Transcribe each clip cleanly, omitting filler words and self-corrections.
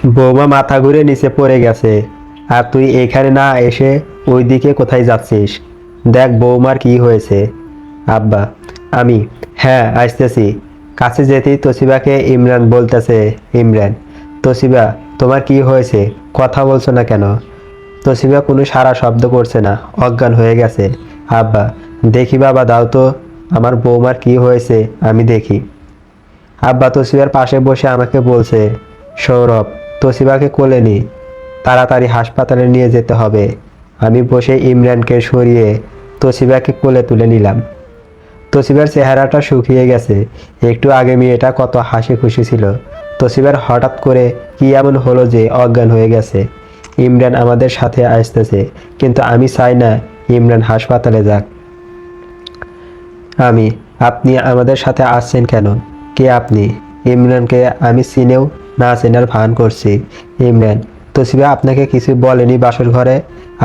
বৌমা মাথা ঘুরে নিচে পড়ে গেছে। আর তুই এখানে না এসে ওইদিকে কোথায় যাচ্ছিস? দেখ বৌমার কি হয়েছে। আব্বা, আমি, হ্যাঁ আসতেছি। কাছে যেতেই তোশিবাকে ইমরান বলতেছে, ইমরান, তোশিবা তোমার কি হয়েছে, কথা বলছো না কেন? তোশিবা কোনো সারা শব্দ করছে না, অজ্ঞান হয়ে গেছে। আব্বা, দেখি বাবা, দাও তো, আমার বৌমার কি হয়েছে আমি দেখি। আব্বা তোশিবার পাশে বসে আমাকে বলছে, সৌরভ, তোশিবাকে কোলে নি, তাড়াতাড়ি হাসপাতালে নিয়ে যেতে হবে। আমি বসে ইমরানকে সরিয়ে তোশিবাকে কোলে তুলে নিলাম। তোশিবার চেহারাটা শুকিয়ে গেছে। একটু আগে মেয়েটা কত হাসি খুশি ছিল। তোশিবার হঠাৎ করে কি এমন হলো যে অজ্ঞান হয়ে গেছে। ইমরান আমাদের সাথে আসতেছে, কিন্তু আমি চাই না ইমরান হাসপাতালে যাক। আমি, আপনি আমাদের সাথে আসছেন কেন? কে আপনি? ইমরানকে আমি চিনেও না চেনার ভান করছি। ইমরান, তোশিবা আপনাকে কিছু বলেনি বাসর ঘরে?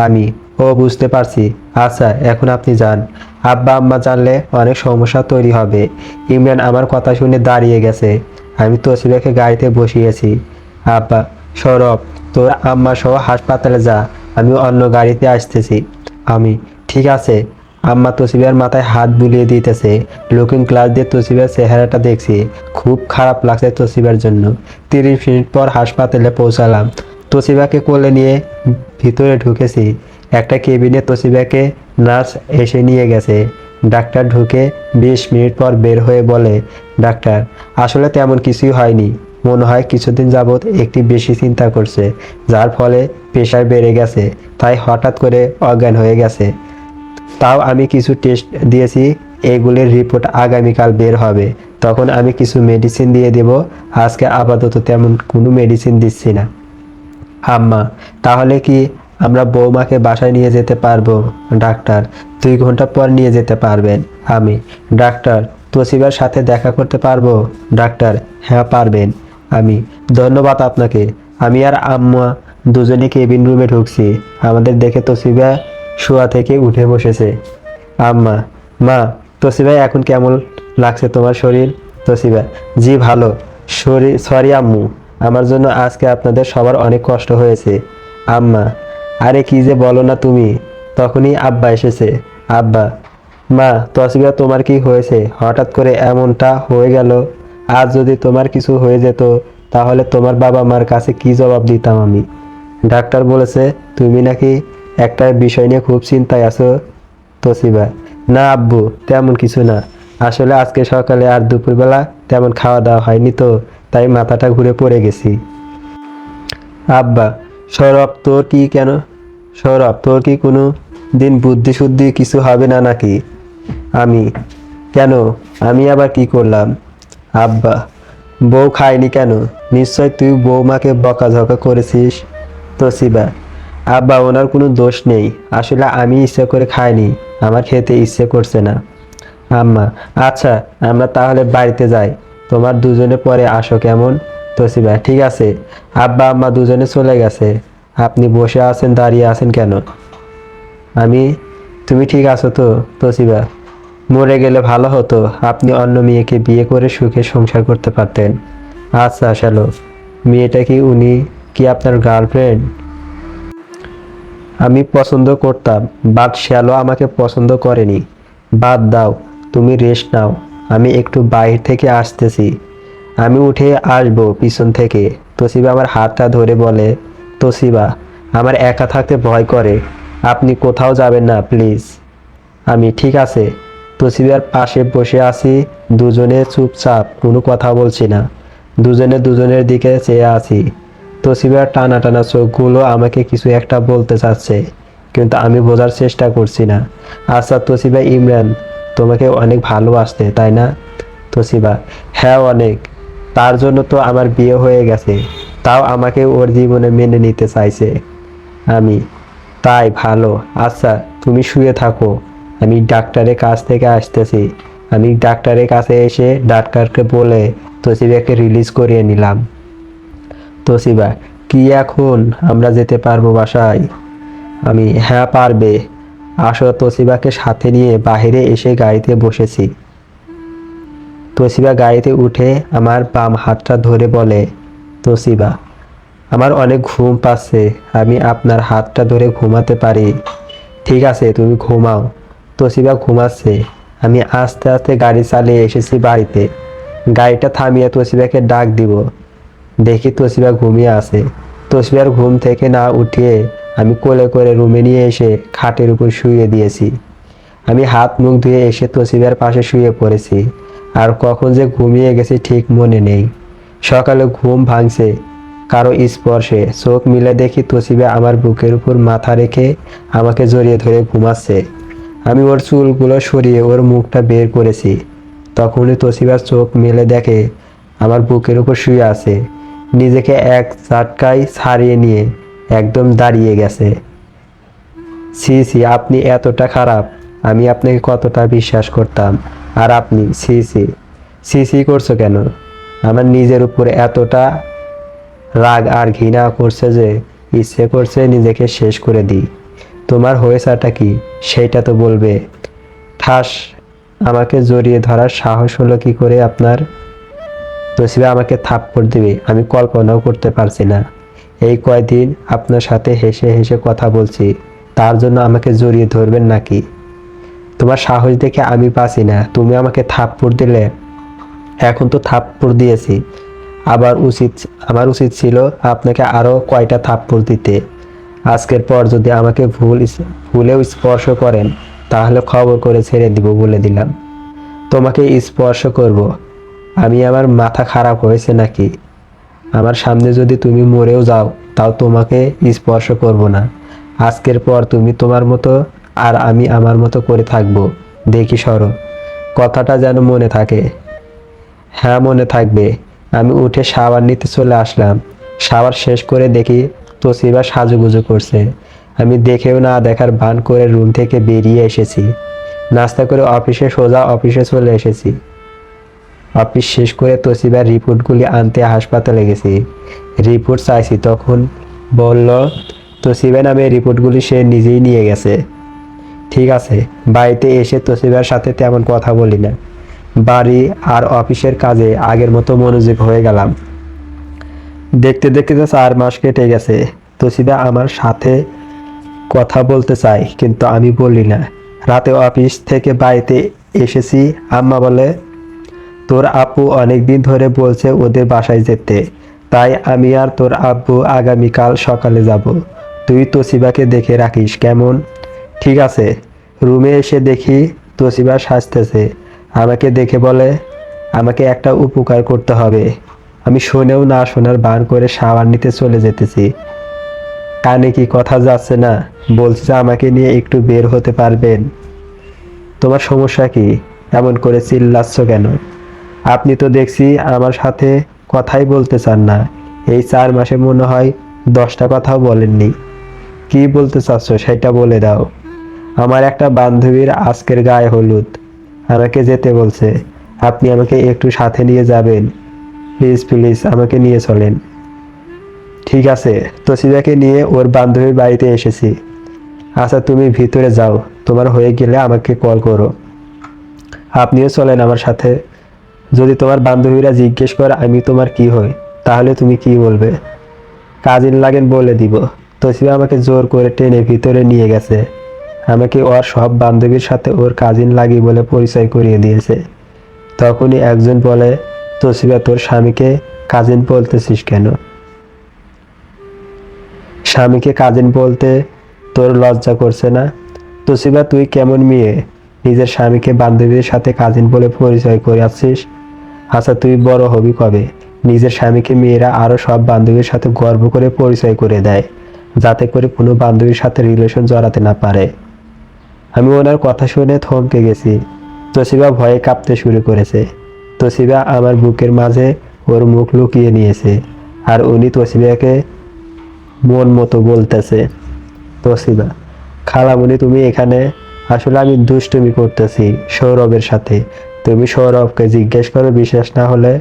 আমি, ও বুঝতে পারছি। আচ্ছা এখন আপনি যান, আব্বা আম্মা জানলে অনেক সমস্যা তৈরি হবে। ইমরান আমার কথা শুনে দাঁড়িয়ে গেছে। আমি তোশিবাকে গাড়িতে বসিয়েছি। আব্বা, সৌরভ, তোর আম্মা সহ হাসপাতালে যা, আমি অন্য গাড়িতে আসতেছি। আমি, ঠিক আছে। আম্মা তোশিবার মাথায় হাত বুলিয়ে দিতেছে। লুকিং গ্লাস দিয়ে তোশিবার চেহারাটা দেখছি। খুব খারাপ লাগছে তোশিবার জন্য। 30 মিনিট পর হাসপাতালে পৌঁছালাম। তোশিবাকে কোলে নিয়ে ভিতরে ঢুকেছি। একটা কেবিনে তোশিবাকে নার্স এসে নিয়ে গেছে। ডাক্তার ঢুকে 20 মিনিট পর বের হয়ে বলে, ডাক্তার, আসলে তেমন কিছুই হয়নি। মনে হয় কিছুদিন যাবৎ একটি বেশি চিন্তা করছে, যার ফলে প্রেশার বেড়ে গেছে, তাই হঠাৎ করে অজ্ঞান হয়ে গেছে। তাও আমি কিছু টেস্ট দিয়েছি, এগুলির রিপোর্ট আগামীকাল বের হবে, তখন আমি কিছু মেডিসিন দিয়ে দেব। আজকে আপাতত তেমন কোনো মেডিসিন দিচ্ছি না। আম্মা, তাহলে কি আমরা বৌমাকে বাসায় নিয়ে যেতে পারবো? ডাক্তার, 2 ঘন্টা পর নিয়ে যেতে পারবেন। আমি, ডাক্তার, তোশিবার সাথে দেখা করতে পারবো? ডাক্তার, হ্যাঁ পারবেন। আমি, ধন্যবাদ আপনাকে। আমি আর আম্মা দুজনে কেবিন রুমে ঢুকছি। আমাদের দেখে তোশিবা শোয়া থেকে উঠে বসেছে। আম্মা, মা, তোশিবা এখন কেমন লাগছে তোমার শরীর? তোশিবা, জি ভালো। সরি আম্মু, আমার জন্য আজকে আপনাদের সবার অনেক কষ্ট হয়েছে। আম্মা, আরে কি যে বলো না তুমি। তখনই আব্বা এসেছে। আব্বা, মা, তোশিবা তোমার কি হয়েছে? হঠাৎ করে এমনটা হয়ে গেল। আজ যদি তোমার কিছু হয়ে যেত, তাহলে তোমার বাবা মার কাছে কি জবাব দিতাম আমি? ডাক্তার বলেছে তুমি নাকি একটা বিষয় নিয়ে খুব চিন্তায় আছো। তোশিবা, না আব্বু, তেমন কিছু না। আসলে আজকে সকালে আর দুপুরবেলা তেমন খাওয়া দাওয়া হয়নি তো, তাই মাথাটা ঘুরে পড়ে গেছি। আব্বা, সৌরভ তোর কি কেন সৌরভ তোর কি কোনো দিন বুদ্ধি শুদ্ধি কিছু হবে না নাকি? আমি, কেন, আমি আবার কি করলাম? আব্বা, বউ খায়নি কেন? নিশ্চয় তুই বৌমাকে বকাঝকা করেছিস। তোশিবা, আব্বা ওনার কোনো দোষ নেই, আসলে আমি ইচ্ছে করে খাইনি, আমার খেতে ইচ্ছে করছে না। আম্মা, আচ্ছা আমরা তাহলে বাড়িতে যাই, তোমার দুজনে পরে আসো কেমন? তোশিবা, ঠিক আছে। আব্বা আম্মা দুজনে চলে গেছে। আপনি বসে আছেন, দাঁড়িয়ে আছেন কেন? আমি, তুমি ঠিক আছো তো? তোশিবা, মরে গেলে ভালো হতো, আপনি অন্য মেয়েকে বিয়ে করে সুখে সংসার করতে পারতেন। আচ্ছা শ্যালো, মেয়েটা কি, উনি কি আপনার গার্লফ্রেন্ড? আমি পছন্দ করতাম, বাট শ্যালো আমাকে পছন্দ করেনি। বাদ দাও, তুমি রেস্ট নাও, আমি একটু বাইরে থেকে আসতেছি। আমি উঠে আসবো পিছন থেকে। তোশিবা আমার হাতটা ধরে বলে, তোশিবা, আমার একা থাকতে ভয় করে, আপনি কোথাও যাবেন না প্লিজ। আমি, ঠিক আছে। তোশিবার পাশে বসে আছি, দুজনে চুপচাপ, কোনো কথা বলছি না। দুজনে দুজনের দিকে চেয়ে আছি। তোশিবার টানা টানা চোখগুলো আমাকে কিছু একটা বলতে চাচ্ছে, কিন্তু আমি বোঝার চেষ্টা করছি না। আচ্ছা তোশিবা, ইমরান তোমাকে অনেক ভালোবাসতে তাই না? তোশিবা, হ্যাঁ অনেক। তার জন্য তো আমার বিয়ে হয়ে গেছে, তাও আমাকে ওর জীবনে মেনে নিতে চাইছে। আমি, তাই ভালো। আচ্ছা তুমি শুয়ে থাকো, আমি ডাক্তারের কাছ থেকে আসতেছি। আমি ডাক্তারের কাছে এসে ডাক্তারকে বলে তোশিবাকে রিলিজ করিয়ে নিলাম। তোশিবা, কি এখন আমরা যেতে পারবো বাসায়? আমি, হ্যাঁ পারবে। আসো। তোশিবাকে সাথে নিয়ে বাইরে এসে গাড়িতে বসেছি। তোশিবা গাড়িতে উঠে আমার বাম হাতটা ধরে বলে, তোশিবা, আমার অনেক ঘুম পাচ্ছে, আমি আপনার হাতটা ধরে ঘুমাতে পারি? ঠিক আছে, তুমি ঘুমাও। তোশিবা ঘুমাচ্ছে। আমি আস্তে আস্তে গাড়ি চালিয়ে এসেছি বাড়িতে। গাড়িটা থামিয়ে তোশিবাকে ডাক দিব। দেখি তোশিবা ঘুমিয়ে আছে। তোশিবার ঘুম থেকে না উঠিয়ে আমি কোলে করে রুমে নিয়ে এসে খাটের উপর শুইয়ে দিয়েছি। আমি হাত মুখ ধুয়ে এসে তোশিবার পাশে শুয়ে পড়েছি। আর কখন যে ঘুমিয়ে গেছি ঠিক মনে নেই। সকালে ঘুম ভাঙছে কারো স্পর্শে। চোখ মিলে দেখি তোশিবা আমার বুকের উপর মাথা রেখে আমাকে জড়িয়ে ধরে ঘুমাচ্ছে। আমি ওর চুলগুলো সরিয়ে ওর মুখটা বের করেছি। তখনই তোশিবার চোখ মেলে দেখে আমার বুকের উপর শুয়ে আছে। নিজেকে এক ঝটকায় ছাড়িয়ে নিয়ে একদম দাঁড়িয়ে গেছে। ছি ছি, আপনি এতটা খারাপ? আমি আপনাকে কতটা বিশ্বাস করতাম, আর আপনি ছি ছি। ছি ছি করছো কেন? আমার নিজের উপর এতটা রাগ আর ঘৃণা করছে যে ইচ্ছে করছে নিজেকে শেষ করে দিই। তোমার হয়েছেটা কি সেইটা তো বলবে। ঠাস, আমাকে জড়িয়ে ধরার সাহস হলো কি করে আপনার? তোশিবা আমাকে থাপ্পড় দিবে আমি কল্পনাও করতে পারছি না। এই কয়দিন আপনার সাথে হেসে হেসে কথা বলছি, তার জন্য আমাকে জড়িয়ে ধরবেন নাকি? তোমার সাহস দেখে আমি বাঁচি না। তুমি আমাকে থাপ্পড় দিলে। এখন তো থাপ্পড় দিয়েছি, আমার উচিত ছিল আপনাকে আরো কয়টা থাপ্পড় দিতে। আজকের পর যদি আমাকে ভুলেও স্পর্শ করেন তাহলে খবর করে ছেড়ে দিব বলে দিলাম। তোমাকে স্পর্শ করব? আমার মাথা খারাপ হয়েছে নাকি? আমার সামনে যদি তুমি মরেও যাও তাও তোমাকে স্পর্শ করব না। আজকের পর তুমি তোমার মতো আর আমি আমার মতো করে থাকবো। দেখি সরো, কথাটা যেন মনে থাকে। হ্যাঁ, মনে থাকবে। আমি উঠে শাওয়ার নিতে চলে আসলাম। শাওয়ার শেষ করে দেখি তোশিবা সাজুগুজু করছে। আমি দেখেও না দেখার ভান করে রুম থেকে বেরিয়ে এসেছি। নাস্তা করে সোজা অফিসে চলে এসেছি। অফিস শেষ করে তোশিবার রিপোর্টগুলি আনতে হাসপাতালে গেছি। রিপোর্ট চাইছি, তখন বলল তোশিবা নামে রিপোর্টগুলি সে নিজেই নিয়ে গেছে। ঠিক আছে। বাড়িতে এসে তোশিবার সাথে তেমন কথা বলি না। বাড়ি আর অফিসের কাজে আগের মতো মনোযোগ হয়ে গেলাম। দেখতে দেখতে তো 4 মাস কেটে গেছে। তোশিবা আমার সাথে কথা বলতে চায় কিন্তু আমি বলি না। রাতে অফিস থেকে বাড়িতে এসেছি। আম্মা বলে, তোর আপু অনেকদিন ধরে বলছে ওদের বাসায় যেতে, তাই আমি আর তোর আব্বু আগামীকাল সকালে যাব। তুই তোশিবাকে দেখে রাখিস কেমন? ঠিক আছে। রুমে এসে দেখি তোশিবা সাজতেছে। আমাকে দেখে বলে, আমাকে একটা উপকার করতে হবে। আমি শুনেও না শোনার ভান করে শাওয়ার নিতে চলে যেতেছি। কানে কি কথা যাচ্ছে না? বলছে আমাকে নিয়ে একটু বের হতে পারবেন? তোমার সমস্যা কি? এমন করে চিল্লাচ্ছ কেন? আপনি তো দেখছি আমার সাথে কথাই বলতে চান না। এই 4 মাসে মনে হয় 10টা কথাও বলেননি। কি বলতে চাচ্ছ সেটা বলে দাও। আমার একটা বান্ধবীর আজকের গায়ে হলুদ, আমাকে যেতে বলছে। আপনি আমাকে একটু সাথে নিয়ে যাবেন? প্লিজ প্লিজ, আমাকে নিয়ে চলেন। ঠিক আছে। তোশিবাকে নিয়ে ওর বান্ধবীর বাড়িতে এসেছি। আচ্ছা, তুমি ভিতরে যাও, তোমার হয়ে গেলে আমাকে কল করো। আপনিও চলেন আমার সাথে। যদি তোমার বান্ধবীরা জিজ্ঞেস করে আমি তোমার কি হই, তাহলে তুমি কি বলবে? কাজিন লাগেন বলে দিব। তোশিবা আমাকে জোর করে টেনে ভিতরে নিয়ে গেছে। আমাকে ওর সব বান্ধবীর সাথে ওর কাজিন লাগি বলে পরিচয় করিয়ে দিয়েছে। তখনই একজন বলে, তোশিবা, তোর স্বামীকে কাজিন বলতেছিস কেন? স্বামীকে কাজিন বলতে তোর লজ্জা করছে না? তোশিবা, তুই কেমন মেয়ে, নিজের স্বামীকে বান্ধবীদের সাথে কাজিন বলে পরিচয় করাচ্ছিস? আচ্ছা, তুই বড় হবি কবে? নিজের স্বামীকে মেয়েরা আরো সব বান্ধবীর সাথে গর্ব করে পরিচয় করে দেয়, যাতে করে কোনো বান্ধবীর সাথে রিলেশন জড়াতে না পারে। আমি ওনার কথা শুনে থমকে গেছি। তোশিবা ভয়ে কাঁপতে শুরু করেছে। তোশিবা আমার বুকের মাঝে ওর মুখ লুকিয়ে নিয়েছে, আর উনি তোশিবাকে মন মতো বলতেছে, তোশিবা, খালামণি তুমি এখানে? আসলে আমি দুষ্টুমি করতেছি সৌরভের সাথে। তুমি সৌরভকে জিজ্ঞেস করো, বিশ্বাস না হলে।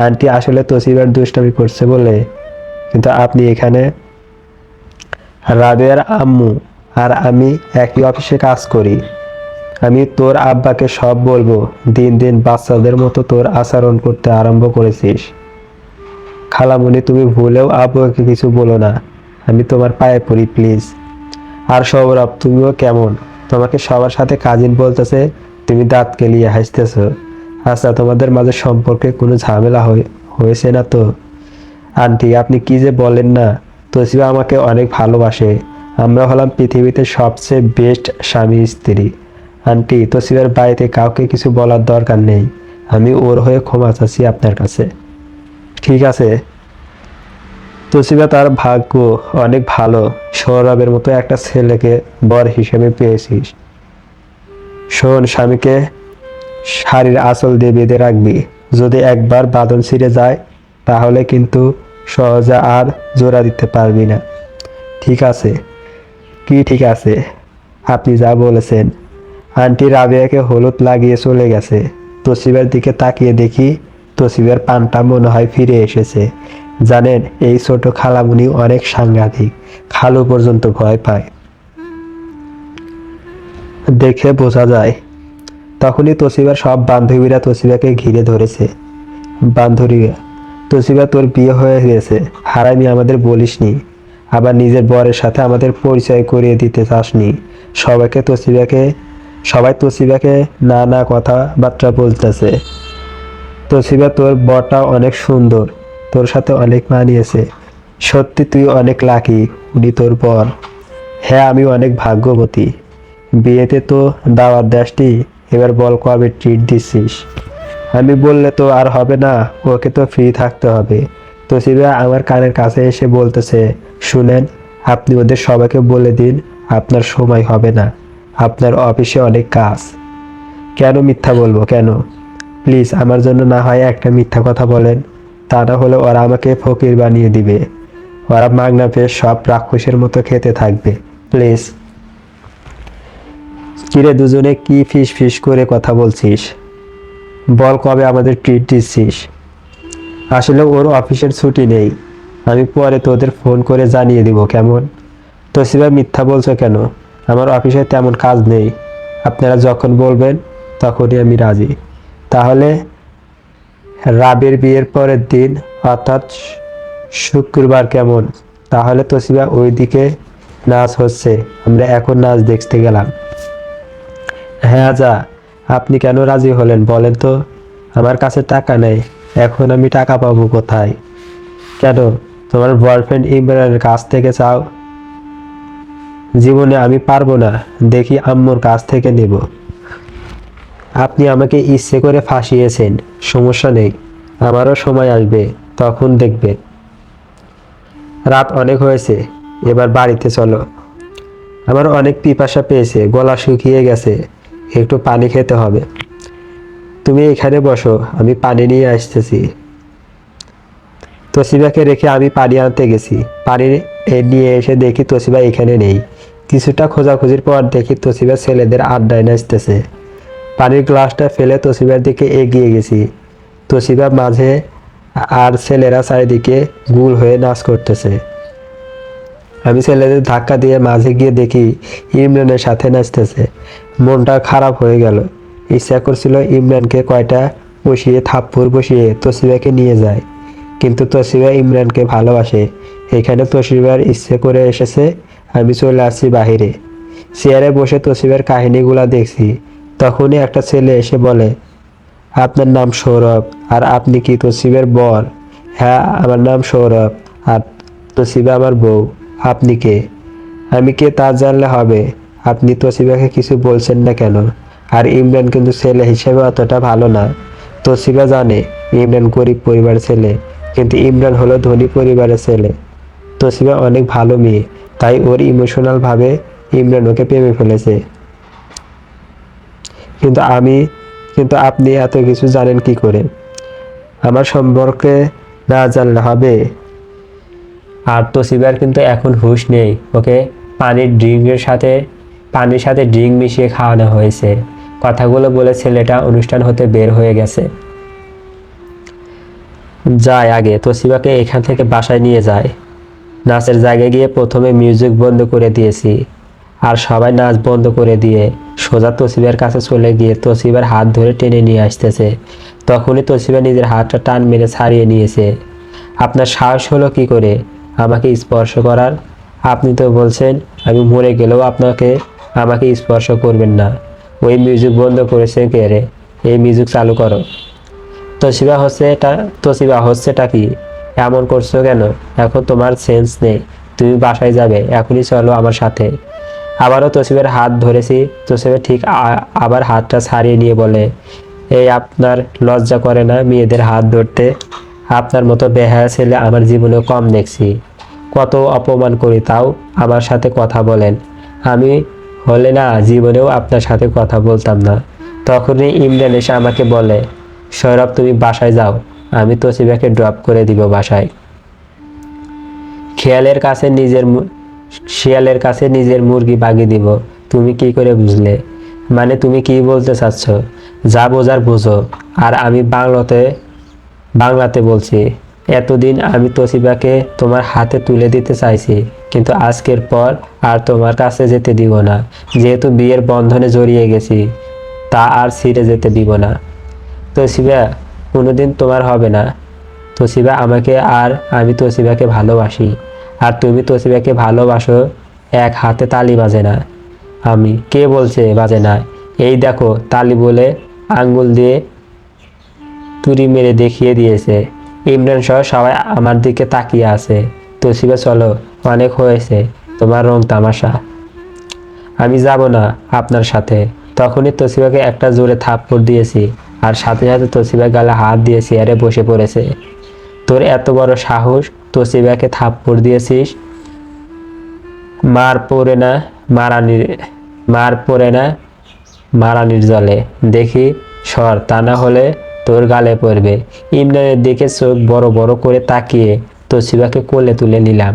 আন্টি আসলে তোশিবার দুষ্টুমি করছে বলে। কিন্তু আপনি এখানে? রাবেয়ার আম্মু আর আমি একই অফিসে কাজ করি। আমি তোর আব্বাকে সব বলবো। দিন দিন বাচ্চাদের মতো তোর আচরণ করতে আরম্ভ করেছিস। খালামণি, তুমি ভুলেও আব্বুকে কিছু বলো না, আমি তোমার পায়ে পড়ি প্লিজ। আর সৌরভ, তুমিও কেমন? তোমাকে সবার সাথে কাজিন বলতেছে, তুমি দাঁত কেলিয়ে হাসতেছো। আচ্ছা, তোমাদের মাঝে সম্পর্কে কোনো ঝামেলা হয়েছে না তো? আন্টি, আপনি কি যে বলেন না, তোশিবা আমাকে অনেক ভালোবাসে। আমরা হলাম পৃথিবীতে সবচেয়ে বেস্ট স্বামী স্ত্রী। আন্টি, তোশিবার বাড়িতে কাউকে কিছু বলার দরকার নেই। আমি ওর হয়ে ক্ষমা চাচ্ছি আপনার কাছে। ঠিক আছে, তোশিবা, তার ভাগ্য অনেক ভালো, সৌরভের মতো একটা ছেলেকে বর হিসেবে পেয়েছিস। শোন, স্বামীকে শাড়ির আঁচল দিয়ে বেঁধে রাখবি। যদি একবার বাঁধন ছিঁড়ে যায় তাহলে কিন্তু সহজে আর জোড়া দিতে পারবি না। ঠিক আছে? কি ঠিক আছে? আপনি যা বলেছেন। আন্টি রাবেয়াকে হলুদ লাগিয়ে চলে গেছে। তোশিবার দিকে তাকিয়ে দেখি তোশিবার পানটা মনে হয় ফিরে এসেছে। জানেন, এই ছোট খালামুনি অনেক সাংঘাতিক, খালু পর্যন্ত ভয় পায়, দেখে বোঝা যায়। তখনই তোশিবার সব বান্ধবীরা তোশিবাকে ঘিরে ধরেছে। বান্ধবীরা, তোশিবা, তোর বিয়ে হয়ে গেছে, হারামি আমাদের বলিসনি, আবার নিজের বরের সাথে আমাদের পরিচয় করিয়ে দিতে চাসনি। সবাই তোশিবাকে নানা কথাবার্তা বলতেছে। তোশিবা, তোর বরটা অনেক সুন্দর, তোর সাথে অনেক মানিয়েছে। সত্যি তুই অনেক লাকি, উনি তোর বর। হ্যাঁ, আমি অনেক ভাগ্যবতী। বিয়েতে তো দাওয়াত দেসটি, এবার বল কবে ট্রিট দিচ্ছিস? আমি বললে তো আর হবে না, ওকে তো ফ্রি থাকতে হবে। তোশিবা আমার কানের কাছে এসে বলতেছে, শুনেন, আপনি ওদের সবাইকে বলে দিন আপনার সময় হবে না, আপনার অফিসে অনেক কাজ। কেন মিথ্যা বলবো, কেন? প্লিজ আমার জন্য না হয় একটা মিথ্যা কথা বলেন, তা না হলে ওরা আমাকে ফকির বানিয়ে দিবে। ওরা মাগনা পেয়ে সব রাক্ষসের মতো খেতে থাকবে। প্লিজ। কিরে, দুজনে কি ফিস ফিস করে কথা বলছিস? বল কবে আমাদের ট্রিট দিচ্ছিস? আসলে ওর অফিসের ছুটি নেই, আমি পরে তোদের ফোন করে জানিয়ে দিব, কেমন? তোশিবা, মিথ্যা বলছো কেন? আমার অফিসে তেমন কাজ নেই, আপনারা যখন বলবেন তখনই আমি রাজি। তাহলে রাবের বিয়ের পরের দিন, অর্থাৎ শুক্রবার, কেমন? তাহলে তোশিবা, ওইদিকে নাচ হচ্ছে, আমরা এখন নাচ দেখতে গেলাম। হ্যাঁ যা। আপনি কেন রাজি হলেন বলেন তো? আমার কাছে টাকা নেই, এখন আমি টাকা পাবো কোথায়? কেন, তোমার বয়ফ্রেন্ড ইমরানের কাছ থেকে চাও? জীবনে আমি পারবো না, দেখি আম্মুর কাছ থেকে নেব। আপনি আমাকে ইচ্ছে করে ফাঁসিয়েছেন, সমস্যা নেই, আমারও সময় আসবে, তখন দেখবেন। রাত অনেক হয়েছে, এবার বাড়িতে চলো। আমার অনেক পিপাসা পেয়েছে, গলা শুকিয়ে গেছে, একটু পানি খেতে হবে। তুমি এখানে বসো, আমি পানি নিয়ে আসতেছি। তোশিবাকে রেখে আমি পানি আনতে গেছি। পানি নিয়ে এসে দেখি তোশিবা এখানে নেই। কিছুটা খোঁজাখুঁজির পর দেখি তোশিবা ছেলেদের আড্ডায় নাচতেছে। পানির গ্লাসটা ফেলে তোশিবার দিকে এগিয়ে গেছি। তোশিবা মাঝে, আর ছেলেরা চারিদিকে গুল হয়ে নাচ করতেছে। আমি ছেলেদের ধাক্কা দিয়ে মাঝে গিয়ে দেখি ইমরানের সাথে নাচতেছে। মনটা খারাপ হয়ে গেল। ইচ্ছা করছিল ইমরানকে কয়টা বসিয়ে থাপ্পড় বসিয়ে তোশিবাকে নিয়ে যায়, কিন্তু তোশিবা ইমরানকে ভালোবাসে। এখানে তোশিবার ইচ্ছে করে এসেছে, আমি চলে আসছি বাহিরে। চেয়ারে বসে তোশিবার কাহিনীগুলা দেখছি। তখনই একটা ছেলে এসে বলে, আপনার নাম সৌরভ, আর আপনি কি তোশিবার বর? হ্যাঁ, আমার নাম সৌরভ, আর তোশিবা আমার বউ। আপনি কে? আমি কে তা জানলে হবে, আপনি তোশিবাকে কিছু বলছেন না কেন? আর ইমরান কিন্তু ছেলে হিসেবে অতটা ভালো না। তোশিবা জানে ইমরান গরিব পরিবারের ছেলে, কিন্তু ইমরান হলো ধনী পরিবারের ছেলে। তোশিবা অনেক ভালো মেয়ে, তাই ওর ইমোশনাল ভাবে ইমরান ওকে প্রেমে ফেলেছে। কিন্তু আপনি এত কিছু জানেন কি করে? আমার সম্পর্কে না জানলে হবে? আর তোশিবার কিন্তু এখন হুঁশ নেই, ওকে পানির সাথে ড্রিঙ্ক মিশিয়ে খাওয়ানো হয়েছে। কথাগুলো বলে ছেলেটা অনুষ্ঠান হতে বের হয়ে গেছে। যায় আগে তোশিবাকে এখান থেকে বাসায় নিয়ে যায়। নাচের জায়গায় গিয়ে প্রথমে মিউজিক বন্ধ করে দিয়েছি, আর সবাই নাচ বন্ধ করে দিয়ে সোজা তোশিবার কাছে চলে গিয়ে তোশিবার হাত ধরে টেনে নিয়ে আসতেছে। তখনই তোশিবা নিজের হাতটা টান মেরে ছাড়িয়ে নিয়েছে। আপনার সাহস হলো কি করে আমাকে স্পর্শ করার? আপনি তো বলছেন আমি মরে গেলেও আমাকে স্পর্শ করবেন না। ওই মিউজিক বন্ধ করেছেন কে রে? এই মিউজিক চালু করো। তোশিবা হচ্ছেটা কি? এমন করছো কেন? এখন তোমার সেন্স নেই। তুমি বাসায় যাবে, এখনই চলো আমার সাথে। আবারও তোশিবের হাত ধরেছি। তোশিবা ঠিক আবার হাতটা ছাড়িয়ে নিয়ে বলে, এই আপনার লজ্জা করে না মেয়েদের হাত ধরতে? আপনার মতো বেহায়া ছেলে আমার জীবনে কম দেখছি। কত অপমান করি তাও আমার সাথে কথা বলেন। আমি হলে না জীবনেও আপনার সাথে কথা বলতাম না। তখনই ইমরান এসে আমাকে বলে, সৌরভ তুমি বাসায় যাও, আমি তোশিবাকে ড্রপ করে দিব বাসায়। খেয়ালের কাছে শিয়ালের কাছে নিজের মুরগি বাগি দিব। তুমি কি করে বুঝলে? মানে তুমি কি বলতে চাচ্ছ? যা বোঝার বুঝো। আর আমি বাংলাতে বলছি। এতদিন আমি তোশিবাকে তোমার হাতে তুলে দিতে চাইছি, কিন্তু আজকের পর আর তোমার কাছে যেতে দিব না। যেহেতু বিয়ের বন্ধনে জড়িয়ে গেছি, তা আর ছিঁড়ে যেতে দিব না। তোশিবা কোনোদিন তোমার হবে না। তোশিবা আমাকে, আর আমি তোশিবাকে ভালোবাসি। আর তুমি তোশিবাকে ভালোবাসো। এক হাতে তালি বাজে না। আমি কে বলছে বাজে না? এই দেখো, তালি বলে আঙ্গুল দিয়ে তুড়ি মেরে দেখিয়ে দিয়েছে। ইমরান সহ সবাই আমার দিকে তাকিয়ে আছে। তোশিবা চলো, অনেক হয়েছে তোমার রং তামাশা। আমি যাব না আপনার সাথে। তখনই তোশিবাকে একটা জোরে থাপ্পড় দিয়েছি, আর সাথে সাথে তোশিবার গালে হাত দিয়ে চেয়ারে বসে পড়েছে। তোর এত বড় সাহস, তোশিবাকে থাপ্পড় দিয়েছিস? মার পড়ে না মারানির মার পড়ে না মারানির জলে। দেখি সর, তা না হলে তোর গালে পড়বে। ইমরানের দিকে চোখ বড় বড় করে তাকিয়ে তোশিবাকে কোলে তুলে নিলাম।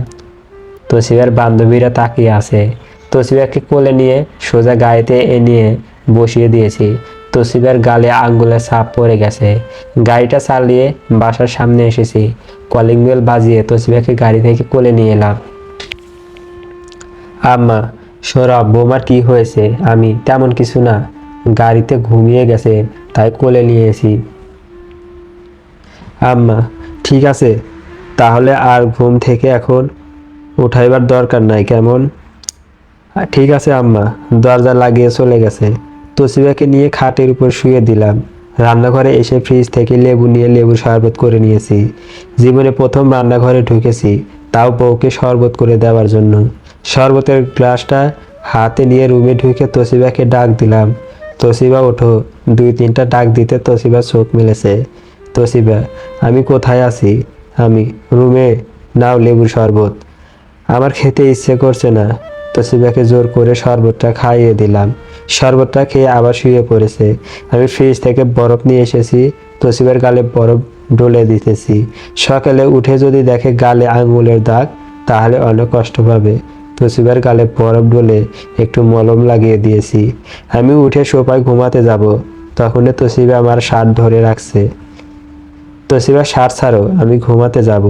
তোশিবার বান্ধবীরা তাকিয়ে আছে। তোশিবাকে কোলে নিয়ে সোজা গাড়িতে নিয়ে বসিয়ে দিয়েছি। তোশিবার গালে আঙ্গুলের ছাপ পড়ে গেছে। গাড়িটা চালিয়ে বাসার সামনে এসেছি। কলিং বেল বাজিয়ে তোশিবাকে গাড়ি থেকে কোলে নিয়ে এলাম। আম্মা, সৌরভ বৌমার কি হয়েছে? আমি তেমন কিছু না, গাড়িতে ঘুমিয়ে গেছে তাই কোলে নিয়েছি। আম্মা, ঠিক আছে, তাহলে আর ঘুম থেকে এখন উঠাইবার দরকার নাই কেমন? ঠিক আছে আম্মা। দরজা লাগিয়ে চলে গেছে। তোশিবাকে নিয়ে খাটের উপর শুয়ে দিলাম। রান্নাঘরে এসে ফ্রিজ থেকে লেবু নিয়ে লেবুর শরবত করে নিয়েছি। জীবনে প্রথম রান্নাঘরে ঢুকেছি, তাও বউকে শরবত করে দেওয়ার জন্য। শরবতের গ্লাসটা হাতে নিয়ে রুমে ঢুকে তোশিবাকে ডাক দিলাম, তোশিবা ওঠো। 2-3টা ডাক দিতে তোশিবা চোখ মেলেছে। তোশিবা, আমি কোথায় আছি? আমি রুমে। নাও লেবুর শরবত। আমার খেতে ইচ্ছে করছে না। তোশিবাকে জোর করে শরবতটা খাইয়ে দিলাম। শরবতটা খেয়ে আবার শুয়ে পড়েছে। আমি ফ্রিজ থেকে বরফ নিয়ে এসেছি। তোশিবার গালে বরফ ডলে দিতেছি। সকালে উঠে যদি দেখে গালে আঙুলের দাগ, তাহলে অনেক কষ্ট পাবে। তোশিবার গালে বরফ ডলে একটু মলম লাগিয়ে দিয়েছি। আমি উঠে সোফায় ঘুমাতে যাব, তখনই তোশিবা আমার শার্ট ধরে রাখছে। তোশিবা, শার্ট ছাড়ো, আমি ঘুমাতে যাব।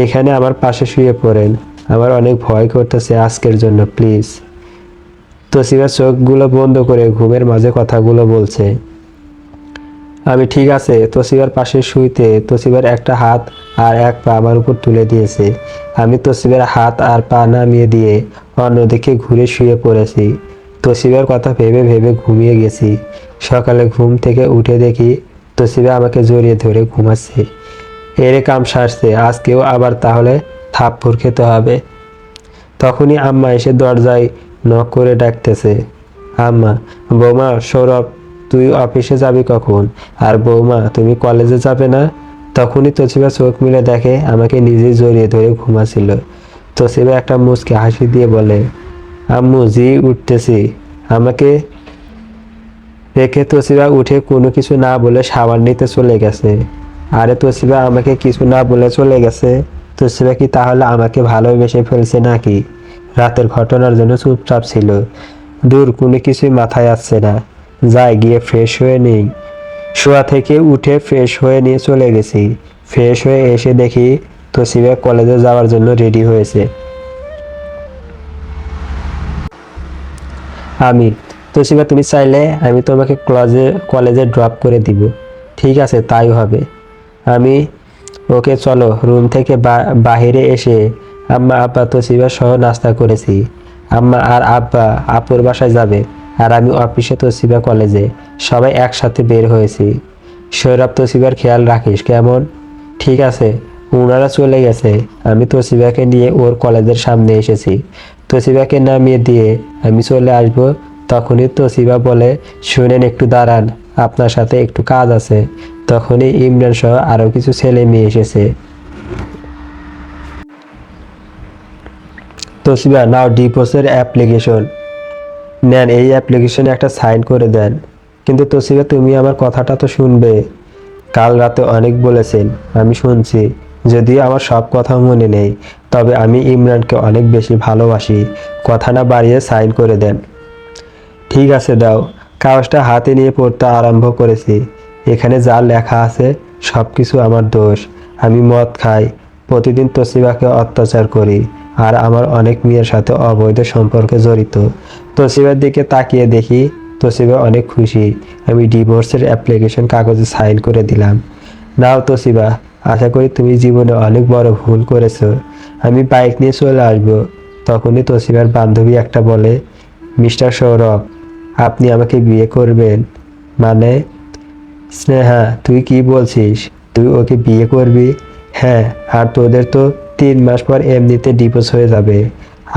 এখানে আমার পাশে শুয়ে পড়েন। আমার অনেক ভয় করতেছে আজকের জন্য, প্লিজ। তোশিবা চোখগুলো বন্ধ করে ঘুমের মাঝে কথাগুলো বলছে। আমি ঠিক আছে। তোশিবার পাশে শুইতে তোশিবার একটা হাত আর এক পা আমার উপর তুলে দিয়েছে। আমি তোশিবার হাত আর পা নামিয়ে দিয়ে অন্যদিকে ঘুরে শুয়ে পড়েছি। তোশিবার কথা ভেবে ভেবে ঘুমিয়ে গেছি। সকালে ঘুম থেকে উঠে দেখি তোশিবা আমাকে জড়িয়ে ধরে ঘুমাচ্ছে। এরে কাম সারছে, আজকেও আবার তাহলে থাপ্পড় খেতে হবে। তখনই আম্মা এসে দরজায় নক করে ডাকতেছে। আম্মা, বৌমা, সৌরভ তুই অফিসে যাবি কখন? আর বৌমা, তুমি কলেজে যাবে না? তখনই তোশিবা চোখ মিলে দেখে আমাকে নিজেই জড়িয়ে ধরে ঘুমাচ্ছিল। তোশিবা একটা মুচকি হাসি দিয়ে বলে, আম্মু জি উঠতেছি। আমাকে রেখে তোশিবা উঠে কোনো কিছু না বলে সাবান নিতে চলে গেছে। আরে তোশিবা আমাকে কিছু না বলে চলে গেছে। তোশিবা কি তাহলে আমাকে ভালোবেসে ফেলছে নাকি? রাতের ঘটনার জন্য চুপচাপ ছিল। দূর, কোনো কিছুই মাথায় আসছে না। যাই গিয়ে ফ্রেশ হয়ে নেই। শোয়া থেকে উঠে ফ্রেশ হয়ে নিয়ে চলে গেছি। ফ্রেশ হয়ে এসে দেখি তোশিবা কলেজে যাওয়ার জন্য রেডি হয়েছে। আমি, তোশিবা তুমি চাইলে আমি তোমাকে কলেজে ড্রপ করে দিব। ঠিক আছে, তাই হবে। আমি ওকে চলো। রুম থেকে বাহিরে এসে আম্মা আব্বা তোশিবা সহ নাস্তা করেছি। আম্মা আর আব্বা আপুর বাসায় যাবে, আর আমি অফিসে তোশিবা কলেজে। সবাই একসাথে বের হয়েছি। সৌরভ, তোশিবার খেয়াল রাখিস কেমন? ঠিক আছে। ওনারা চলে গেছে। আমি তোশিবাকে নিয়ে ওর কলেজের সামনে এসেছি। তোশিবাকে নামিয়ে দিয়ে আমি চলে আসব, তখনই তোশিবা বলে, শুনেন একটু দাঁড়ান, আপনার সাথে একটু কাজ আছে। তখনই ইমরান সহ আরো কিছু ছেলে মেয়ে এসেছে। তোশিবা, নাও ডিভোর্সের অ্যাপ্লিকেশন নেন, এই অ্যাপ্লিকেশনে একটা সাইন করে দেন। কিন্তু তোশিবা, তুমি আমার কথাটা তো শুনবে। কাল রাতে অনেক বলেছেন, আমি শুনছি। যদিও আমার সব কথা মনে নেই, তবে আমি ইমরানকে অনেক বেশি ভালোবাসি। কথা না বাড়িয়ে সাইন করে দেন। ঠিক আছে, দাও। কাগজটা হাতে নিয়ে পড়তে আরম্ভ করেছি। এখানে যা লেখা আছে সব কিছু আমার দোষ। আমি মদ খাই, প্রতিদিন তোশিবাকে অত্যাচার করি, আর আমার অনেক মেয়ের সাথে অবৈধ সম্পর্কে জড়িত। তোশিবার দিকে তাকিয়ে দেখি তোশিবা অনেক খুশি। আমি ডিভোর্সের অ্যাপ্লিকেশন কাগজে সাইন করে দিলাম। নাও তোশিবা, আশা করি তুমি জীবনে অনেক বড় ভুল করেছো। আমি বাইক নিয়ে চলে আসবো। তখনই তোশিবার বান্ধবী একটা বলে, মিস্টার সৌরভ, আপনি আমাকে বিয়ে করবেন? মানে? স্নেহা, তুই কি বলছিস? তুই ওকে বিয়ে করবি? হ্যাঁ, আর তোদের তো 3 মাস পর এমনিতে ডিভোর্স হয়ে যাবে।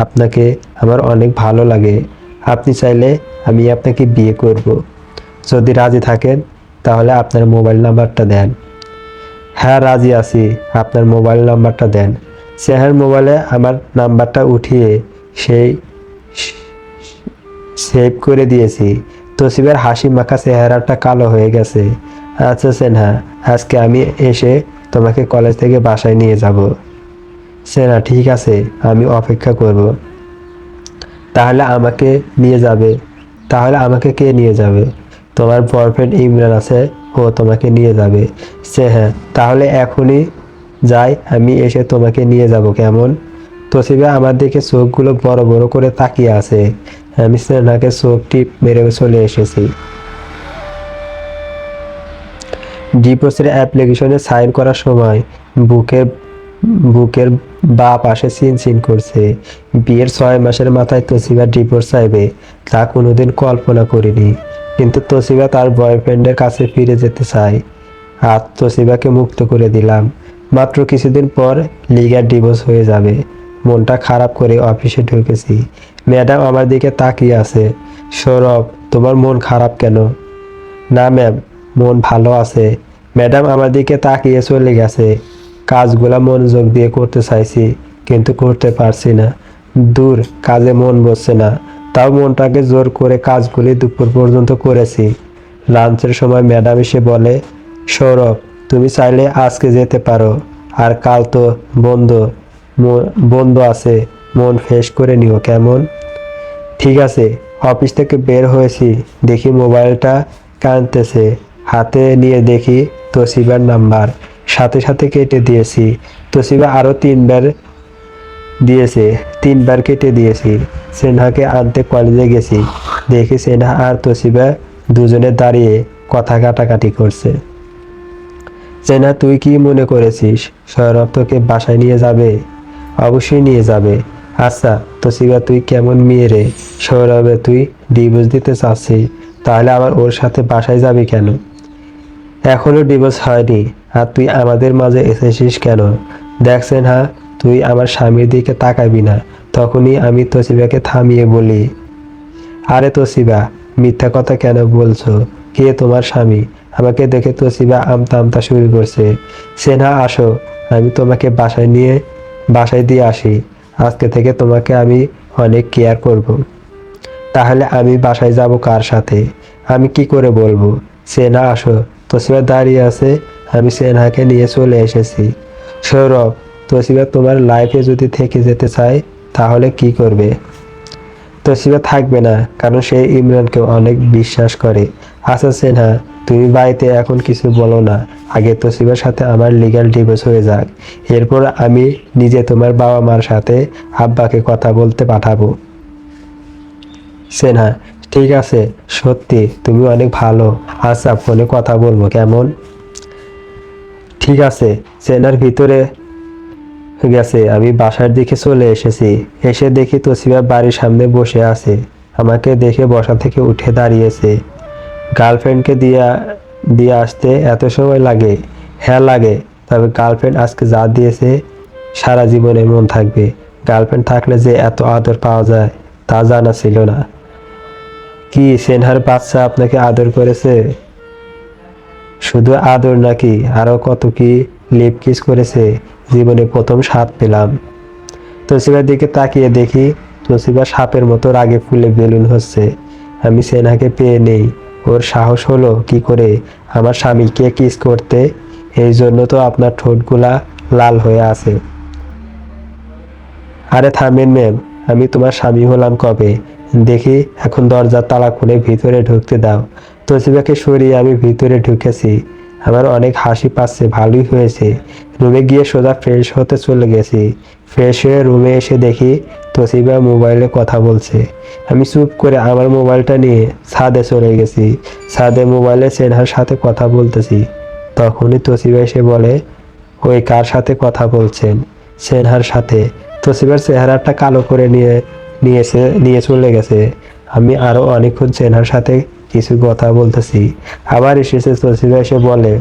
আপনাকে আমার অনেক ভালো লাগে। আপনি চাইলে আমি আপনাকে বিয়ে করব। যদি রাজি থাকেন তাহলে আপনার মোবাইল নাম্বারটা দেন। হ্যাঁ, রাজি আছি। আপনার মোবাইল নাম্বারটা দেন। স্নেহার মোবাইলে আমার নাম্বারটা উঠিয়ে সেই সেভ করে দিয়েছি। তোশিবার হাসি মাখা চেহারাটা কালো হয়ে গেছে। আচ্ছা সেনহা, আজকে আমি এসে তোমাকে কলেজ থেকে বাসায় নিয়ে যাব। সেনা, ঠিক আছে, আমি অপেক্ষা করব। তাহলে আমাকে নিয়ে যাবে? তাহলে আমাকে কে নিয়ে যাবে? তোমার বয়ফ্রেন্ড ইমরান আছে, ও তোমাকে নিয়ে যাবে। সে হ্যাঁ, তাহলে এখনই যাই, আমি এসে তোমাকে নিয়ে যাব কেমন? তোশিবা আমার দিকে চোখগুলো বড় বড় করে তাকিয়ে আছে। আমি সেনাকে চোখ টিপ মেরে চলে এসেছি। ডিভোর্সের অ্যাপ্লিকেশনে সাইন করার সময় বুকের বুকের বাঁ পাশে চিনচিন করছে। বিয়ের 6 মাসের মাথায় তোশিবা ডিভোর্স চাইবে, তা কোনোদিন কল্পনা করিনি। কিন্তু তোশিবা তার বয়ফ্রেন্ডের কাছে ফিরে যেতে চায়। আর তোশিবাকে মুক্ত করে দিলাম। মাত্র কিছুদিন পর লিগ্যাল ডিভোর্স হয়ে যাবে। মনটা খারাপ করে অফিসে ঢুকেছি। ম্যাডাম আমার দিকে তাকিয়ে আছে। সৌরভ, তোমার মন খারাপ কেন? না ম্যাম, মন ভালো আছে। ম্যাডাম আমার দিকে তাকিয়ে চলে গেছে। কাজগুলা মনোযোগ দিয়ে করতে চাইছি, কিন্তু করতে পারছি না। দূর, কাজে মন বসছে না। তাও মনটাকে জোর করে কাজগুলি দুপুর পর্যন্ত করেছি। লাঞ্চের সময় ম্যাডাম এসে বলে, সৌরভ, তুমি চাইলে আজকে যেতে পারো, আর কাল তো বন্ধ বন্ধ আছে, মন ফ্রেশ করে নিও কেমন? ঠিক আছে। অফিস থেকে বের হয়েছি, দেখি মোবাইলটা কাঁদতেছে। হাতে নিয়ে দেখি তোশিবার নাম্বার। সাথে সাথে কেটে দিয়েছি। তোশিবা আরও 3 বার দিয়েছে, 3 বার কেটে দিয়েছি। সেনহাকে আনতে কলেজে গেছি, দেখি সেনহা আর তোশিবা দুজনে দাঁড়িয়ে কথা কাটাকাটি করছে। সেনহা, তুই কি মনে করেছিস সৌরভ তোকে বাসায় নিয়ে যাবে? অবশ্যই নিয়ে যাবে। আচ্ছা তোশিবা, তুই কেমন মেয়ে রে? সৌরভে তুই ডিভোর্স দিতে চাচ্ছিস, তাহলে আবার ওর সাথে বাসায় যাবি কেন? এখনো ডিভোর্স হয়নি, আর তুই আমাদের মাঝে এসেছিস কেন? দেখছেন, হ্যাঁ, তুই আমার স্বামীর দিকে তাকাবি না। তখনই আমি তোশিবাকে থামিয়ে বলি, আরে তোশিবা, মিথ্যা কথা কেন বলছো? কে তোমার স্বামী? আমাকে দেখে তোশিবা আমতা আমতা শুরু করছে। সেনা, আসো, আমি তোমাকে বাসায় দিয়ে আসি। আজকে থেকে তোমাকে আমি অনেক কেয়ার করব। তাহলে আমি বাসায় যাব কার সাথে? আমি কি করে বলবো? সেনা, আসো। তোশিবা দাঁড়িয়ে আছে। আমি সেনাকে নিয়ে চলে এসেছি। সৌরভ, তোশিবা তোমার লাইফে যদি থেকে যেতে চায় তাহলে কি করবে? তোশিবা থাকবে না, কারণ সে ইমরানকে অনেক বিশ্বাস করে। আচ্ছা সেনা, তুমি বাড়িতে এখন কিছু বলো না। আগে তোশিবার সাথে আমার লিগ্যাল ডিভোর্স হয়ে যাক, এরপর আমি নিজে তোমার বাবা মার সাথে আব্বাকে কথা বলতে পাঠাবো। সেনা, ঠিক আছে, সত্যি তুমি অনেক ভালো। আচ্ছা, ফোনে কথা বলবো কেমন? ঠিক আছে, সেনার ভিতরে গেছে। আমি বাসার দিকে চলে এসেছি। এসে দেখি তসিবা বাড়ির সামনে বসে আছে। আমাকে দেখে বসা থেকে উঠে দাঁড়িয়েছে। গার্লফ্রেন্ডকে দিয়ে আসতে এত সময় লাগে? হ্যাঁ লাগে, তবে গার্লফ্রেন্ড আজকে যা দিয়েছে সারা জীবনে মন থাকবে। গার্লফ্রেন্ড থাকলে যে এত আদর পাওয়া যায় তা জানা ছিল না। কি সেনহার বাচ্চা আপনাকে আদর করেছে? শুধু আদর নাকি, আরো কত কি লিপ কিস করেছে। জীবনে প্রথম স্বাদ পেলাম। তসিবার দিকে তাকিয়ে দেখি তসিবা সাপের মতো রাগে ফুলে বেলুন হচ্ছে। আমি সেনাকে পেয়ে নেই। ওর সাহস হলো কি করে আমার স্বামীকে কিস করতে? এই জন্য তো আপনার ঠোঁটগুলা লাল হয়ে আছে। আরে থামেন ম্যাম, আমি তোমার স্বামী হলাম কবে? দেখি এখন দরজার তালা খুলে ভিতরে ঢুকতে দাও। তসিবাকে সরিয়ে আমি ভিতরে ঢুকেছি। আমার অনেক হাসি পাচ্ছে, ভালোই হয়েছে। রুমে গিয়ে সোজা ফ্রেশ হতে চলে গেছি। ফ্রেশ হয়ে রুমে এসে দেখি তসিবা মোবাইলে কথা বলছে। আমি চুপ করে আমার মোবাইলটা নিয়ে ছাদে চলে গেছি। ছাদে মোবাইলে সেনহার সাথে কথা বলতেছি। তখনই তসিবা এসে বলে, ওই কার সাথে কথা বলছেন? সেনহার সাথে। তসিবার চেহারাটা কালো করে নিয়ে চলে গেছে। আমি আরো অনেকক্ষণ সেনহার সাথে কিছু কথা বলতেছি। আবার এসেছে তসিবা, এসে বলে,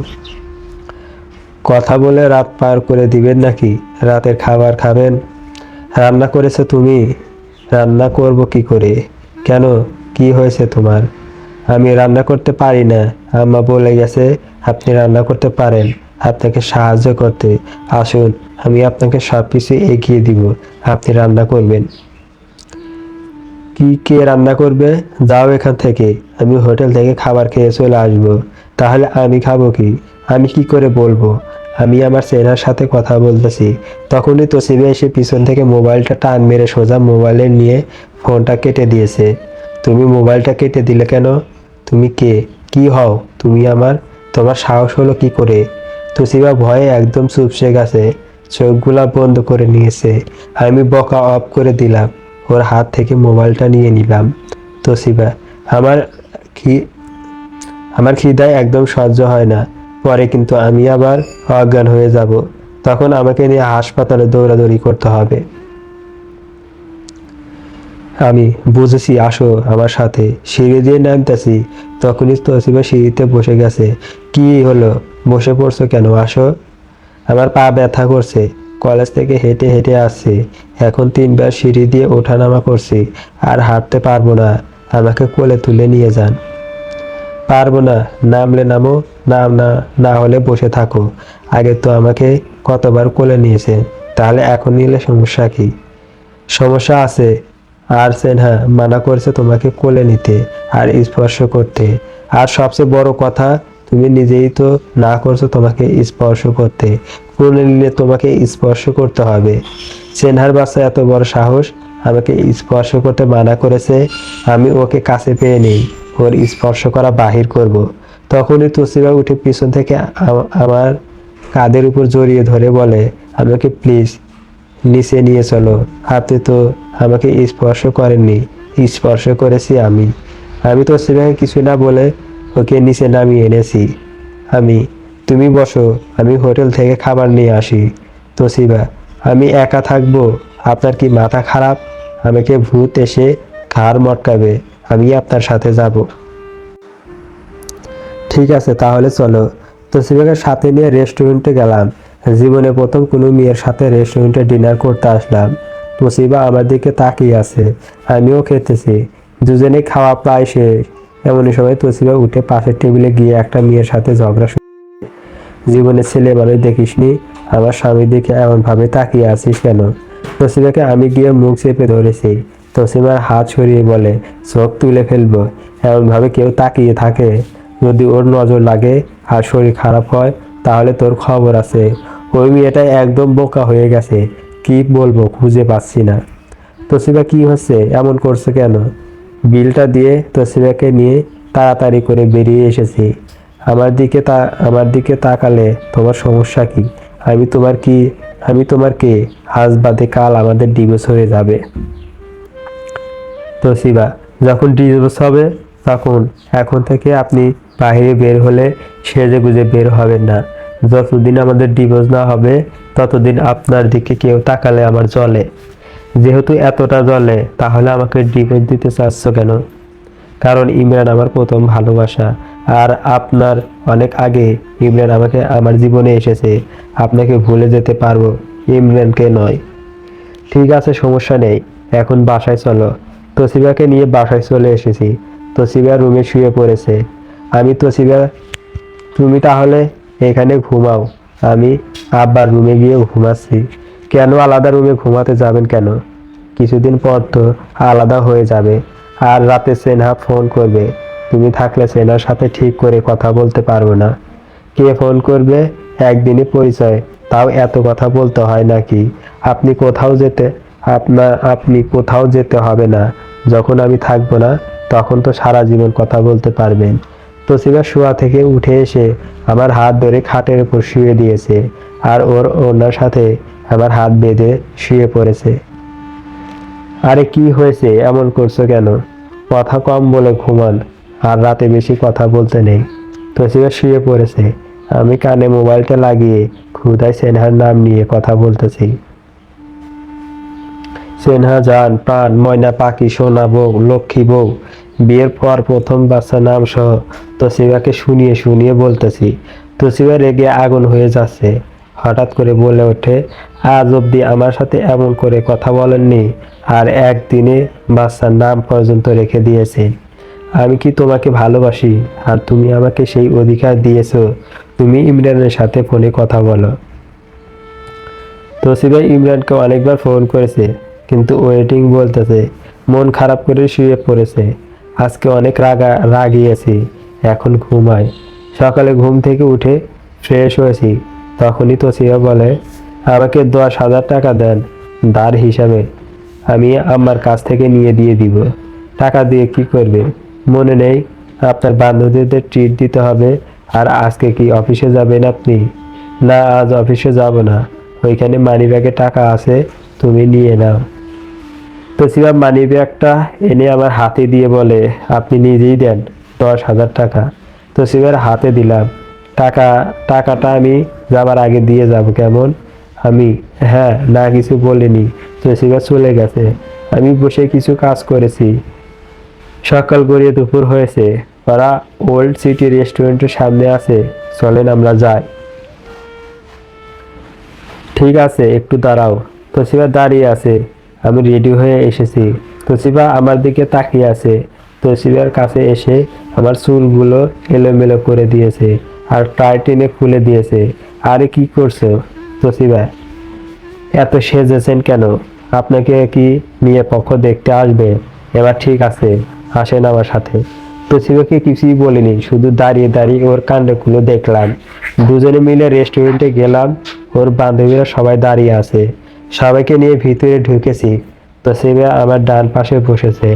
কথা বলে রাত পার করে দিবেন নাকি? রাতের খাবার খাবেন? রান্না করেছো তুমি? রান্না করব কি করে? কেন, কি হয়েছে তোমার? আমি রান্না করতে পারি না। আম্মা বলে গেছে আপনি রান্না করতে পারেন, আপনাকে সাহায্য করতে। আসুন, আমি আপনাকে সব কিছু এগিয়ে দিব, আপনি রান্না করবেন। কি, কে রান্না করবে? যাও এখান থেকে। আমি হোটেল থেকে খাবার খেয়ে চলে আসবো। তাহলে আমি খাবো কি? আমি কি করে বলবো? আমি আমার চেনার সাথে কথা বলতেছি। তখনই তসিবে এসে পিছন থেকে মোবাইলটা টান মেরে সোজা মোবাইলে নিয়ে ফোনটা কেটে দিয়েছে। তুমি মোবাইলটা কেটে দিলে কেন? তুমি কে? কি হও তুমি আমার? তোমার সাহস হলো কি করে? তসিবা ভয়ে একদম চুপসে গেছে, চোখগুলা বন্ধ করে নিয়েছে। আমি বকা অফ করে দিলাম, ওর হাত থেকে মোবাইলটা নিয়ে নিলাম। তসিবা, আমার কি আমার খিদায় একদম সহ্য হয় না। পরে কিন্তু আমি আবার অজ্ঞান হয়ে যাব। তখন আমাকে নিয়ে হাসপাতালে দৌড়াদৌড়ি করতে হবে। আমি বুঝেছি, আসো আমার সাথে। সিঁড়ি দিয়ে নামতেছি, তখনই তসিবা সিঁড়িতে বসে গেছে। কি হলো, বসে পড়ছো কেন? আসো। আমার পা ব্যথা করছে, কলেজ থেকে হেঁটে হেঁটে আসছি। এখন 3বার সিঁড়ি দিয়ে ওঠানামা করছি, আর হাঁটতে পারবো না। আমাকে কোলে তুলে নিয়ে যান। পারবো না, নামলে নামো, নাম না না হলে বসে থাকো। আগে তো আমাকে কতবার কোলে নিয়েছে, তাহলে এখন নিলে সমস্যা কি? সমস্যা আছে। আর সেনহা মানা করছে তোমাকে কোলে নিতে আর স্পর্শ করতে। আর সবচেয়ে বড় কথা, তুমি নিজেই তো না করছো তোমাকে স্পর্শ করতে। কোলে নিলে তোমাকে স্পর্শ করতে হবে। সেনহার বাচ্চা এত বড় সাহস আমাকে স্পর্শ করতে মানা করেছে। আমি ওকে কাছে পেয়ে নেই, ওর স্পর্শ করা বাহির করব। তখনই তসিবা উঠে পিছন থেকে আমার কাঁধের উপর জড়িয়ে ধরে বলে, আমাকে প্লিজ নিচে নিয়ে চলো। আপনি তো আমাকে স্পর্শ করেননি, স্পর্শ করেছি আমি। আমি তো সেভাবে কিছু না বলে ওকে নিচে নামিয়ে এনেছি। তুমি বসো, আমি হোটেল থেকে খাবার নিয়ে আসি। তোসিবা, আমি একা থাকবো? আপনার কি মাথা খারাপ? আমাকে ভূত এসে ঘাড় মটকাবে। আমি আপনার সাথে যাব। ঠিক আছে, তাহলে চলো। তোসিবাকে সাথে নিয়ে রেস্টুরেন্টে গেলাম। জীবনে প্রথম কোনো মেয়ের সাথে রেস্টুরেন্টে ডিনার করতে আসলাম। তোসিবা আমার দিকে তাকিয়ে আছে, আমিও খেতেছি। দুজনে খাওয়া প্রায় শেষ। এমনই সময় তোসিবা উঠে পাশের টেবিলে গিয়ে একটা মেয়ের সাথে ঝগড়া জীবনে ছেলে মানুষ দেখিসনি, আমার স্বামী দিকে এমন ভাবে তাকিয়ে আছিস কেন? তোসিবাকে আমি গিয়ে মুখ চেপে ধরেছি। তোসিবার হাত সরিয়ে বলে, চোখ তুলে ফেলবো। এমন ভাবে কেউ তাকিয়ে থাকে? যদি ওর নজর লাগে আর শরীর খারাপ হয় তাহলে তোর খবর আছে। ওই মেয়েটা একদম বোকা হয়ে গেছে, কি বলবো খুঁজে পাচ্ছি না। তোসিবা, কি হচ্ছে, এমন করছে কেন? বিলটা দিয়ে তোসিবাকে নিয়ে তাড়াতাড়ি করে বেরিয়ে এসেছি। আমার দিকে তাকালে তোমার সমস্যা কি? আমি তোমার কে? আজ বাদে কাল আমাদের ডিভোর্স হয়ে যাবে। তোসিবা, যখন ডিভোর্স হবে তখন। এখন থেকে আপনি বাইরে বের হলে সেজে গুজে বের হবেন না। যতদিন আমাদের ডিভোর্স না হবে ততদিন আপনার দিকে কেউ তাকালে আমার জ্বলে। যেহেতু এতটা জ্বলে, তাহলে আমাকে ডিভোর্স দিতে চাচ্ছ কেন? কারণ ইমরান আমার প্রথম ভালোবাসা, আর আপনার অনেক আগে ইমরান আমাকে আমার জীবনে এসেছে। আপনাকে ভুলে যেতে পারবো, ইমরানকে নয়। ঠিক আছে, সমস্যা নেই, এখন বাসায় চলো। তোসিবাকে নিয়ে বাসায় চলে এসেছি। তোসিবা রুমে শুয়ে পড়েছে। আমি তোসিবা, তুমি তাহলে এখানে ঘুমাও, আমি আব্বার রুমে গিয়ে ঘুমাচ্ছি। কেন আলাদা রুমে ঘুমাতে যাবেন কেন? কিছুদিন পর তো আলাদা হয়ে যাবে। আর রাতে সেনহা ফোন করবে, তুমি থাকলে সেনহার সাথে ঠিক করে কথা বলতে পারবো না। কে ফোন করবে? একদিনই পরিচয়, তাও এত কথা বলতে হয় নাকি? আপনি কোথাও যেতে হবে না। যখন আমি থাকবো না, তখন তো সারা জীবন কথা বলতে পারবেন। তোসিবা শোয়া থেকে উঠে এসে আমার হাত ধরে খাটের উপর শুয়ে দিয়েছে, আর ওর ওনার সাথে আমার হাত বেঁধে শুয়ে পড়েছে। আরে কি হয়েছে, এমন করছো কেন? কথা কম বলে ঘুমান, আর রাতে বেশি কথা বলতে নেই। তোসিবা শুয়ে পড়েছে। আমি কানে মোবাইলটা লাগিয়ে ক্ষুধায় সেনহার নাম নিয়ে কথা বলতেছি। সেনহা জান, প্রাণ, ময়না পাখি, সোনা বউ, লক্ষ্মী বউ, বিয়ের পর প্রথম বাচ্চা নাম সহ তোসিবাকে শুনিয়ে শুনিয়ে বলতেছি। তোসিবা রেগে আগুন হয়ে যাচ্ছে। হঠাৎ করে বলে ওঠে, আজ অব্দি আমার সাথে এমন করে কথা বলেননি, আর একদিনে বাচ্চার নাম পর্যন্ত রেখে দিয়েছেন। আমি কি তোমাকে ভালোবাসি, আর তুমি আমাকে সেই অধিকার দিয়েছো তুমি ইমরানের সাথে ফোনে কথা বলো? তোসিবা ইমরানকে অনেকবার ফোন করেছে, কিন্তু ওয়েটিং বলতেছে। মন খারাপ করে শুয়ে পড়েছে। আজকে অনেক রাগিয়েছি, এখন ঘুমাই। সকালে ঘুম থেকে উঠে ফ্রেশ হয়েছি, তখনই তোসিবা বলে, আমাকে 10,000 টাকা দেন ধার হিসাবে, আমি আমার কাছ থেকে নিয়ে দিয়ে দিব। টাকা দিয়ে কি করবে? মনে নেই আপনার বান্ধবীদের ট্রিট দিতে হবে। আর আজকে কি অফিসে যাবেন আপনি? না, আজ অফিসে যাব না, ওইখানে মানিব্যাগে টাকা আছে, তুমি নিয়ে নাও। তোসিবা মানিব্যাগটা এনে আমার হাতে দিয়ে বলে, আপনি নিজেই দেন 10,000 টাকা। তোসিবার হাতে দিলাম। টাকা টাকাটা আমি যাবার আগে দিয়ে যাব কেমন? আমি, হ্যাঁ, না কিছু বলিনি। তোসিবা চলে গেছে। আমি বসে কিছু কাজ করেছি। সকাল গড়িয়ে দুপুর হয়েছে। ওরা ওল্ড সিটি রেস্টুরেন্টের সামনে আছে, চলেন আমরা যাই। ঠিক আছে, একটু দাঁড়াও। তোসিবা দাঁড়িয়ে আছে। আমি রেডি হয়ে এসেছি। তোসিবা আমার দিকে তাকিয়ে আছে। তোসিবার কাছে এসে আমার চুলগুলো এলোমেলো করে দিয়েছে, আর টাই টেনে খুলে দিয়েছে। আরে কি করছো তোসিবা? এত সেজেছেন কেন? আপনাকে কি মেয়ে পক্ষ দেখতে আসবে? এবার ঠিক আছে, আসেন আমার সাথে। তোসিবাকে কিছুই বলিনি, শুধু দাঁড়িয়ে দাঁড়িয়ে ওর কাণ্ডগুলো দেখলাম। দুজনে মিলে রেস্টুরেন্টে গেলাম। ওর বান্ধবীরা সবাই দাঁড়িয়ে আছে। সবাইকে নিয়ে ভিতরে ঢুকেছি। তোসিবা আমার ডান পাশে বসেছে।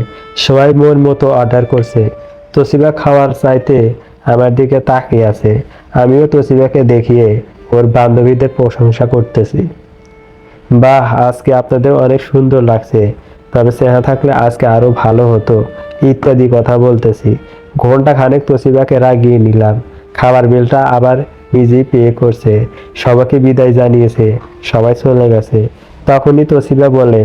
সবাই মন মতো অর্ডার করছে। তোসিবা খাওয়ার চাইতে আমার দিকে তাকিয়ে আছে। আমিও তোসিবাকে দেখিয়ে ওর বান্ধবীদের প্রশংসা করতেছি। বাহ, আজকে আপনাদের অনেক সুন্দর লাগছে, তবে চেহারা থাকলে আজকে আরো ভালো হতো, ইত্যাদি কথা বলতেছি। ঘন্টা খানেক তোসিবাকে রাগিয়ে নিলাম। খাবার বিলটা আবার নিজেই পে করছে। সবাইকে বিদায় জানিয়েছে। সবাই চলে গেছে। তখনই তোসিবা বলে,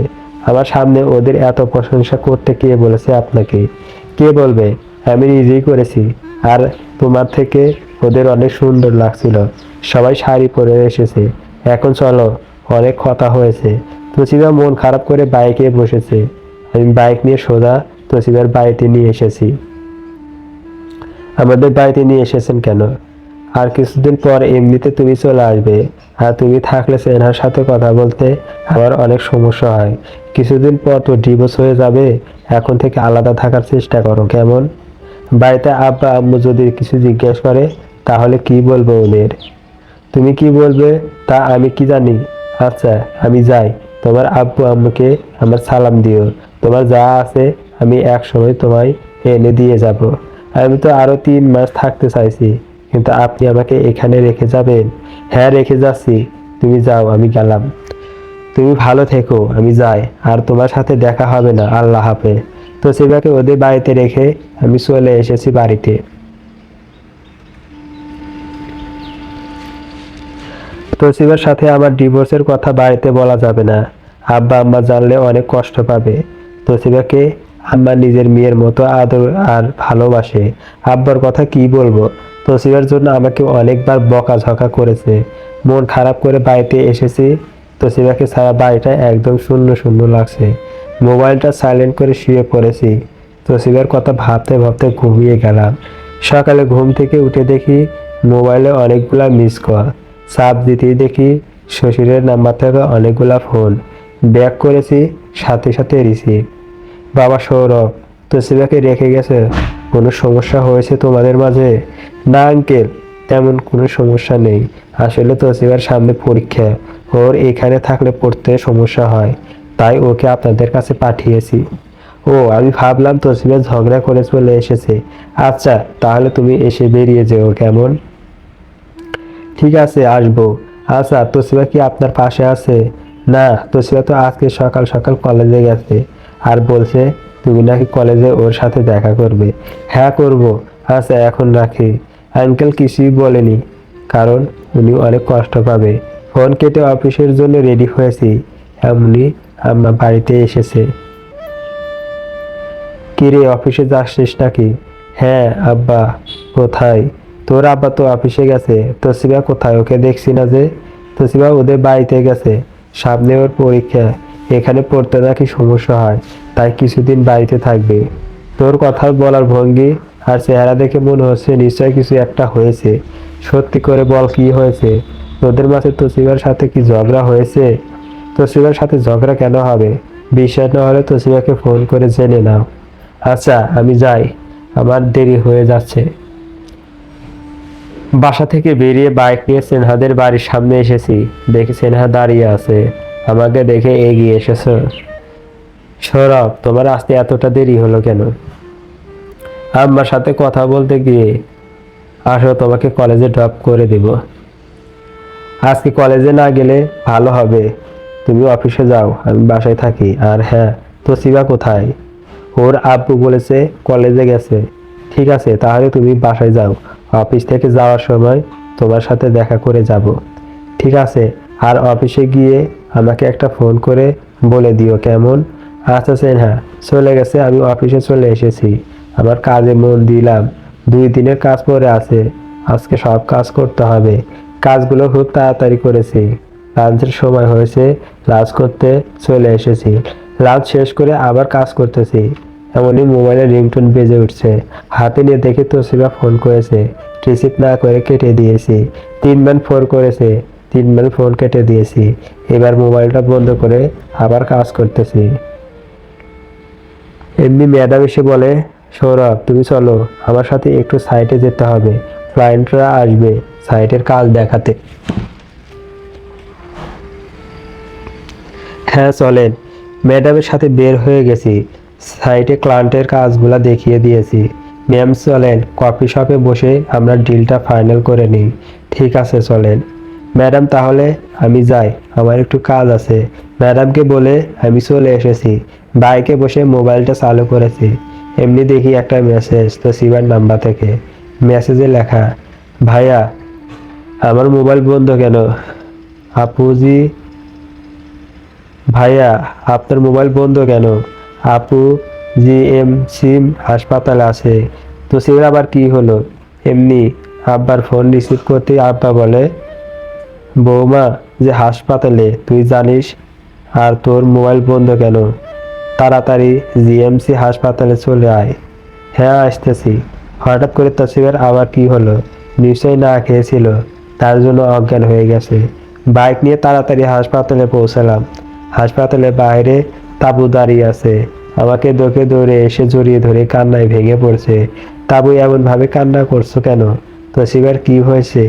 আমার সামনে ওদের এত প্রশংসা করতে কে বলেছে আপনাকে? কে বলবে? আমি নিজেই করেছি। আর তোমার থেকে ওদের অনেক সুন্দর লাগছিল। সবাই শাড়ি পরে এসেছে। এখন চলো, অনেক কথা হয়েছে। তোসিবা মন খারাপ করে বাইকে বসেছে। আমি বাইক নিয়ে সোজা তোসিবার বাড়িতে নিয়ে এসেছি। আমাদের বাড়িতে নিয়ে এসেছেন কেন? আর কিছুদিন পর এমনিতে তুমি চলে আসবে। আর তুমি থাকলে সেনার সাথে কথা বলতে আমার অনেক সমস্যা হয়। কিছুদিন পর তো ডিভোর্স হয়ে যাবে। এখন থেকে আলাদা থাকার চেষ্টা করো কেমন? বাড়িতে আব্বা আম্মু যদি কিছু জিজ্ঞেস করে, তাহলে কি বলবো ওদের? তুমি কি বলবে তা আমি কি জানি? আচ্ছা, আমি যাই। তোমার আব্বু আম্মুকে আমার সালাম দিও। তোমার যা আছে আমি এক সময় তোমায় এনে দিয়ে যাব। আমি তো আরো 3 মাস থাকতে চাইছি, কিন্তু আপনি আমাকে এখানে রেখে যাবেন? হ্যাঁ, রেখে যাচ্ছি। তুমি যাও, আমি গেলাম। তুমি ভালো থেকো, আমি যাই। আর তোমার সাথে দেখা হবে না, আল্লাহ হাফেজ। তো সেবাকে ওদের বাড়িতে রেখে আমি চলে এসেছি বাড়িতে। তসিবার সাথে আমার ডিভোর্সের কথা বাড়িতে বলা যাবে না। আব্বা আম্মা জানলে অনেক কষ্ট পাবে। তসিবাকে আম্মা নিজের মেয়ের মতো আদর আর ভালোবাসে। আব্বার কথা কি বলবো, তসিবার জন্য আমাকে অনেকবার বকাঝকা করেছে। মন খারাপ করে বাড়িতে এসেছি, তসিবাকে ছাড়া বাড়িটা একদম শূন্য শূন্য লাগছে। মোবাইলটা সাইলেন্ট করে শুয়ে পড়েছি। তসিবার কথা ভাবতে ভাবতে ঘুমিয়ে গেলাম। সকালে ঘুম থেকে উঠে দেখি মোবাইলে অনেকগুলা মিস কল। চাপ দিতেই দেখি শ্বশুরের নাম্বার থেকে অনেকগুলা ফোন। ব্যাক করেছি, সাথে সাথে রিসিভ। বাবা সৌরভ, তসিবাকে রেখে গেছে? কোনো সমস্যা হয়েছে তোমাদের মাঝে? না আঙ্কেল, তেমন কোনো সমস্যা নেই। আসলে তসিবার সামনে পরীক্ষা, ওর এখানে থাকলে পড়তে সমস্যা হয়, তাই ওকে আপনাদের কাছে পাঠিয়েছি। ও, আমি ভাবলাম তসিবা ঝগড়া করে চলে এসেছে। আচ্ছা, তাহলে তুমি এসে বেরিয়ে যেও কেমন? ঠিক আছে, আসবো। আচ্ছা, তসিবা কি আপনার পাশে আছে? না, তসিবা তো আজকে সকাল সকাল কলেজে গেছে আর বলছে তুমি নাকি কলেজে ওর সাথে দেখা করবে। হ্যাঁ, করব। আচ্ছা, এখন রাখি। আঙ্কেল কিছুই বলেনি, কারণ উনি অনেক কষ্ট পাবে। ফোন কেটে অফিসের জন্য রেডি হয়েছি, এমনি আম্মা বাড়িতে এসেছে। কিরে, অফিসে যাচ্ছিস নাকি? হ্যাঁ আব্বা। কোথায়? তোর আব্বা তো অফিসে গেছে, তসিবা কোথায়? ওকে দেখছি না যে। তসিবা ওদের বাড়িতে গেছে, সামনে ওর পরীক্ষা। এখানে পড়তে নাকি সমস্যা হয়, তাই কিছুদিন বাড়িতে থাকবে। তোর কথা বলার ভঙ্গি আর চেহারা দেখে মনে হচ্ছে নিশ্চয় কিছু একটা হয়েছে। সত্যি করে বল, কি হয়েছে? তোদের মাঝে তসিবার সাথে কি ঝগড়া হয়েছে? তসিবার সাথে ঝগড়া কেন হবে? বিশ্বাস না হলে তসিবাকে ফোন করে জেনে নাও। আচ্ছা, আমি যাই, আমার দেরি হয়ে যাচ্ছে। বাসা থেকে বেরিয়ে বাইক নিয়ে সেনহাদের বাড়ির সামনে এসেছি। দেখি সেনহা দাঁড়িয়ে আছে। আমাকে দেখে এগিয়ে এসেছো। সৌরভ, তোমার আসতে এতটা দেরি হলো কেন? আম্মার সাথে কথা বলতে গিয়ে। আসো, তোমাকে কলেজে ড্রপ করে দেব। আজকে কলেজে না গেলে ভালো হবে। তুমি অফিসে যাও, আমি বাসায় থাকি। আর হ্যাঁ, তোসিবা কোথায়? ওর আব্বু বলেছে কলেজে গেছে। ঠিক আছে, তাহলে তুমি বাসায় যাও। অফিস থেকে যাওয়ার সময় তোমার সাথে দেখা করে যাব। ঠিক আছে, আর অফিসে গিয়ে আমাকে একটা ফোন করে বলে দিও কেমন? আচ্ছা সেনহা, চলে গেছে, আমি অফিসে চলে এসেছি। আমার কাজে মন দিলাম। 2 দিনের কাজ পড়ে আছে, আজকে সব কাজ করতে হবে। কাজগুলো খুব তাড়াতাড়ি করেছি। লাঞ্চের সময় হয়েছে, লাঞ্চ করতে চলে এসেছি। লাঞ্চ শেষ করে আবার কাজ করতেছি, এমনই মোবাইলে রিংটোন বেজে উঠছে। হাতে নিয়ে দেখে তোসিবা ফোন করেছে। রিসিভ না করে কেটে দিয়েছি। 3বার ফোন করেছে, 3বার ফোন কেটে দিয়েছি। এবার মোবাইলটা বন্ধ করে আবার কাজ করতেছি। এমনি ম্যাডাম এসে বলে, সৌরভ তুমি চলো, আমার সাথে একটু সাইটে যেতে হবে। ক্লায়েন্টরা আসবে সাইটের কাজ দেখাতে। হ্যাঁ চলেন। ম্যাডামের সাথে বের হয়ে গেছি। সাইটে ক্লায়েন্টের কাজগুলা দেখিয়ে দিয়েছি। ম্যাম চলেন, কফি শপে বসে আমরা ডিলটা ফাইনাল করে নিই। ঠিক আছে চলেন। ম্যাডাম তাহলে আমি যাই, আমার একটু কাজ আছে। ম্যাডামকে বলে আমি চলে এসেছি। বাইকে বসে মোবাইলটা চালু করেছি। এমনি দেখি একটা মেসেজ তোসিবার নাম্বার থেকে। মেসেজে লেখা, ভাইয়া আমার মোবাইল বন্ধ কেন? আপুজি, ভাইয়া আপনার মোবাইল বন্ধ কেন? আপু জিএমসি হাসপাতালে আছে। তো সেবার আবার কি হলো? এমনি আব্বার ফোন রিসিভ করতে আব্বা বলে, বৌমা যে হাসপাতালে তুই জানিস, আর তোর মোবাইল বন্ধ কেন? তাড়াতাড়ি জিএমসি হাসপাতালে চলে আয়। হ্যাঁ আসতেছি। হঠাৎ করে তসিবের আবার কি হলো? নিশ্চয়ই না খেয়েছিল, তার জন্য অজ্ঞান হয়ে গেছে। বাইক নিয়ে তাড়াতাড়ি হাসপাতালে পৌঁছালাম। হাসপাতালের বাইরে তাবু দাঁড়িয়ে আছে। আমাকে দেখে দৌড়ে এসে জড়িয়ে ধরে কান্নায় ভেঙে পড়ছে। তাবু এমন ভাবে কান্না করছো কেন? তসিবার কি হয়েছে?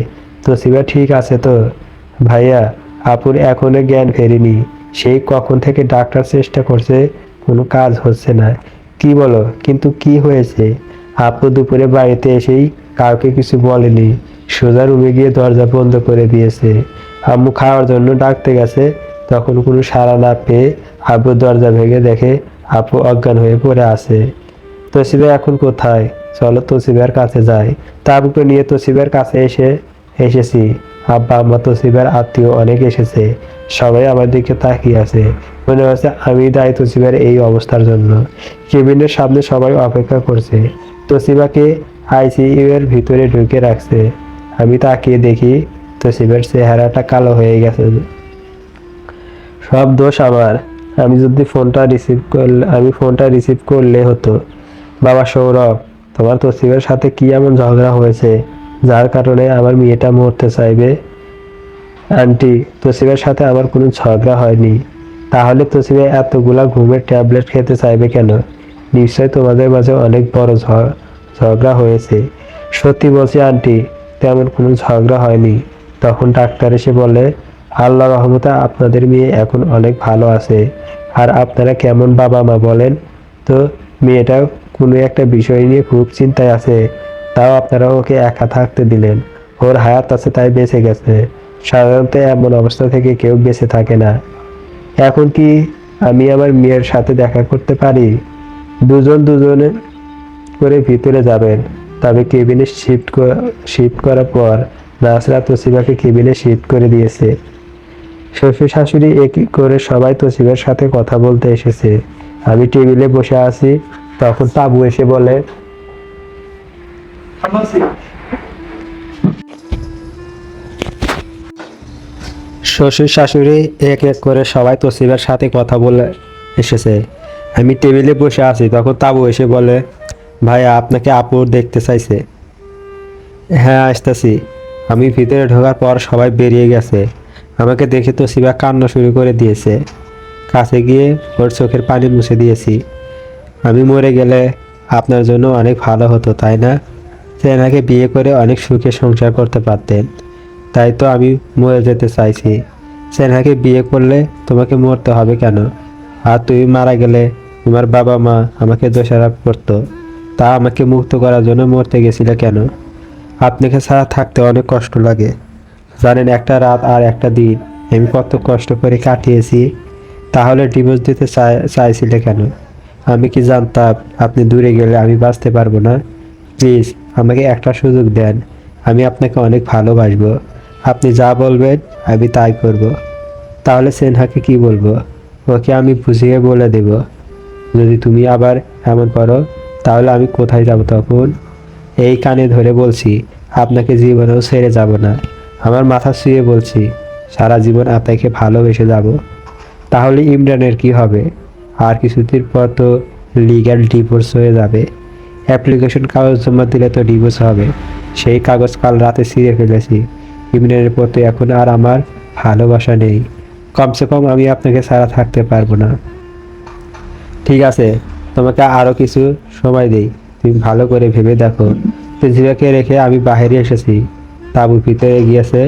তসিবা ঠিক আছে তো? ভাইয়া আপুর এখনো জ্ঞান ফেরেনি। সেই কখন থেকে ডাক্তার চেষ্টা করছে, কোনো কাজ হচ্ছে না। কি বলো, কিন্তু কি হয়েছে? আপু দুপুরে বাড়িতে এসেই কাউকে কিছু বলেনি, সোজা রুমে গিয়ে দরজা বন্ধ করে দিয়েছে। আম্মু খাওয়ার জন্য ডাকতে গেছে, তখন কোনো সাড়া না পেয়ে আব্বু দরজা ভেঙে দেখে আপু অজ্ঞান হয়ে পড়ে আছে। তসিবা এখন কোথায়? চলো তসিবার কাছে যাই। তাবুকে নিয়ে তসিবার কাছে এসেছি। আব্বা আম্মা তসিবার আত্মীয় অনেক এসেছে, সবাই আমার দিকে তাকিয়ে আছে। মনে হচ্ছে আমি দায়ী তসিবার এই অবস্থার জন্য। কেবিনের সামনে সবাই অপেক্ষা করছে। তসিবাকে আইসিইউ এর ভিতরে ঢুকে রাখছে। আমি তাকিয়ে দেখি তসিবের চেহারাটা কালো হয়ে গেছে। সব দোষ আমার। আমি ফোনটা রিসিভ করলে হতো। বাবা সৌরভ, তোমার তসিবের সাথে কি এমন ঝগড়া হয়েছে যার কারণে আমার মেয়েটা মরতে চাইবে? আন্টি, তসিবের সাথে আমার কোনো ঝগড়া হয়নি। তাহলে তসিবে এতগুলা ঘুমের ট্যাবলেট খেতে চাইবে কেন? নিশ্চয় তোমাদের মাঝে অনেক বড় ঝগড়া হয়েছে। সত্যি বলছি আন্টি, তেমন কোনো ঝগড়া হয়নি। তখন ডাক্তার এসে বলে, আল্লাহ রহমতে আপনাদের মেয়ে এখন অনেক ভালো আছে। আর আপনারা কেমন বাবা মা বলেন তো? মেয়েটা কোনো একটা বিষয় নিয়ে খুব চিন্তায় আছে, তাও আপনারা ওকে একা থাকতে দিলেন। ওর হায়াত আছে তাই বেঁচে গেছে। সাধারণত এমন অবস্থা থেকে কেউ বেঁচে থাকে না। এখন কি আমি আমার মেয়ের সাথে দেখা করতে পারি? দুজনে করে ভিতরে যাবেন। তবে কেবিনে শিফট করার পর নার্সরা তসিবাকে কেবিনে শিফট করে দিয়েছে। শ্বশুর শাশুড়ি এক করে সবাই তসিবার সাথে কথা বলতে এসেছে। আমি টেবিলে বসে আছি, তখন তাবু এসে বলে, শ্বশুর শাশুড়ি এক এক করে সবাই তসিবার সাথে কথা বলে এসেছে। আমি টেবিলে বসে আছি, তখন তাবু এসে বলে, ভাইয়া আপনাকে আপু দেখতে চাইছে। হ্যাঁ আসতেছি। আমি ভিতরে ঢোকার পর সবাই বেরিয়ে গেছে। আমাকে দেখে তসিবা কান্না শুরু করে দিয়েছে। কাছে গিয়ে ওর চোখের পানি মুছে দিয়েছি। আমি মরে গেলে আপনার জন্য অনেক ভালো হতো, তাই না? সেনাকে বিয়ে করে অনেক সুখে সংসার করতে পারতেন। তাই তো আমি মরে যেতে চাইছি। সেনাকে বিয়ে করলে তোমাকে মরতে হবে কেন? আর তুমি মারা গেলে তোমার বাবা মা আমাকে দোষারোপ করতো। তা আমাকে মুক্ত করার জন্য মরতে গেছিলে কেন? আপনাকে ছাড়া থাকতে অনেক কষ্ট লাগে। জানেন একটা রাত আর একটা দিন আমি কত কষ্ট করে কাটিয়েছি। তাহলে ডিভোর্স দিতে চাইছিলে কেন? আমি কি জানতাম আপনি দূরে গেলে আমি বাঁচতে পারবো না? প্লিজ আমাকে একটা সুযোগ দেন। আমি আপনাকে অনেক ভালোবাসবো। আপনি যা বলবেন আমি তাই করব। তাহলে সেনহাকে কি বলবো? ওকে আমি বুঝিয়ে বলে দেব। যদি তুমি আবার এমন করো তাহলে আমি কোথায় যাব তখন? এই কানে ধরে বলছি, আপনাকে জীবনেও ছেড়ে যাব না। আমার মাথা ছুঁয়ে বলছি, সারা জীবন আপনাকে ভালোবেসে যাব। তাহলে ইমরানের কি হবে? আর কিছুদিন পর তো লিগ্যাল ডিভোর্স হয়ে যাবে। অ্যাপ্লিকেশন কাগজ জমা দিলে তো ডিভোর্স হবে। সেই কাগজ কাল রাতে ছিঁড়ে ফেলেছি। ইমরানের প্রতি এখন আর আমার ভালোবাসা নেই। কমসে কম আমি আপনাকে ছাড়া থাকতে পারবো না। ঠিক আছে, তোমাকে আরও কিছু সময় দিই। তুমি ভালো করে ভেবে দেখো। পৃথিবীকে রেখে আমি বাইরে এসেছি। তাবু ভিতরে গিয়েছে।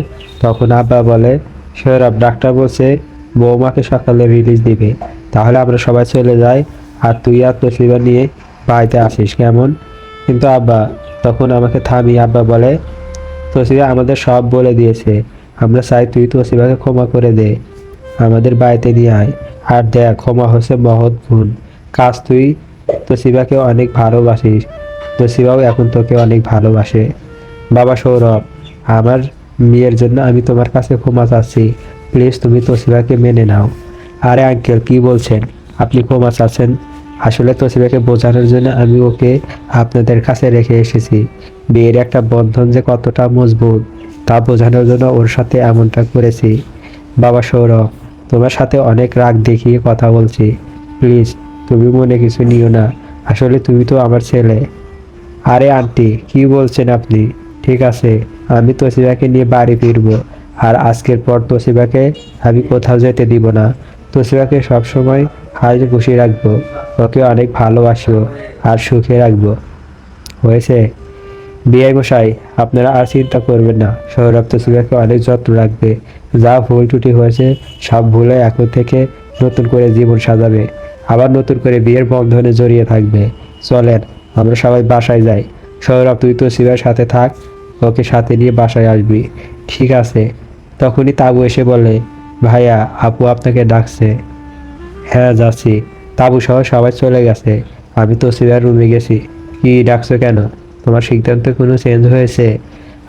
তখন আব্বা বলে, সৌরভ, ডাক্তার বলছে বৌমাকে সকালে রিলিজ দিবে। তাহলে আমরা সবাই চলে যাই, আর তুই আর তসলিমা নিয়ে বাড়িতে আসিস, কেমন? কিন্তু আব্বা, তখন আমাকে থামিয়ে আব্বা বলে, তসলিমা আমাদের সব বলে দিয়েছে। আমরা চাই তুই তসলিমাকে ক্ষমা করে দে, আমাদের বাড়িতে নিয়ে আয়। আর দেখ, ক্ষমা হচ্ছে মহৎ গুণ কাজ। তুই তসলিমাকে অনেক ভালোবাসিস, তসলিমাও এখন তোকে অনেক ভালোবাসে। বাবা সৌরভ, আমার মেয়ের জন্য আমি তোমার কাছে ক্ষমা চাচ্ছি। প্লিজ তুমি তসলিমাকে মেনে নাও। আরে আঙ্কেল, কি বলছেন? আপনি ক্ষমা চাচ্ছেন? আসলে তসলিমাকে বোঝানোর জন্য আমি ওকে আপনাদের কাছে রেখে এসেছি। বিয়ের একটা বন্ধন যে কতটা মজবুত তা বোঝানোর জন্য ওর সাথে এমনটা করেছি। বাবা সৌরভ, তোমার সাথে অনেক রাগ দেখিয়ে কথা বলছি। প্লিজ তুমি মনে কিছু নিও না। আসলে তুমি তো আমার ছেলে। আরে আন্টি, কি বলছেন আপনি? ঠিক আছে, আমি তসলিমাকে নিয়ে বাড়ি ফিরবো। আর আজকের পর তসলিমাকে আমি কোথাও যেতে দিব না। তসলিমাকে সবসময় হাসি খুশি রাখবো, ওকে অনেক ভালোবাসবো আর সুখে রাখবো। হয়েছে? বিআই মশাই, আপনারা আর চিন্তা করবেন না। সৌরভ তসলিমাকে অনেক যত্ন রাখবে। যা ভুল ত্রুটি হয়েছে সব ভুলে এখন থেকে নতুন করে জীবন সাজাবে, আবার নতুন করে বিয়ের বন্ধনে জড়িয়ে থাকবে। চলেন আমরা সবাই বাসায় যাই। সৌরভ, তুই তসলিমার সাথে থাক, ওকে সাথে নিয়ে বাসায় আসবি। ঠিক আছে। তখনই তাবু এসে বলে, ভাইয়া, আপু আপনাকে ডাকছে। হ্যাঁ যাচ্ছি। তাবু সহ সবাই চলে গেছে। আমি তসলিমার রুমে গেছি। কি ডাকছো কেন? তোমার সিদ্ধান্তে কোনো চেঞ্জ হয়েছে?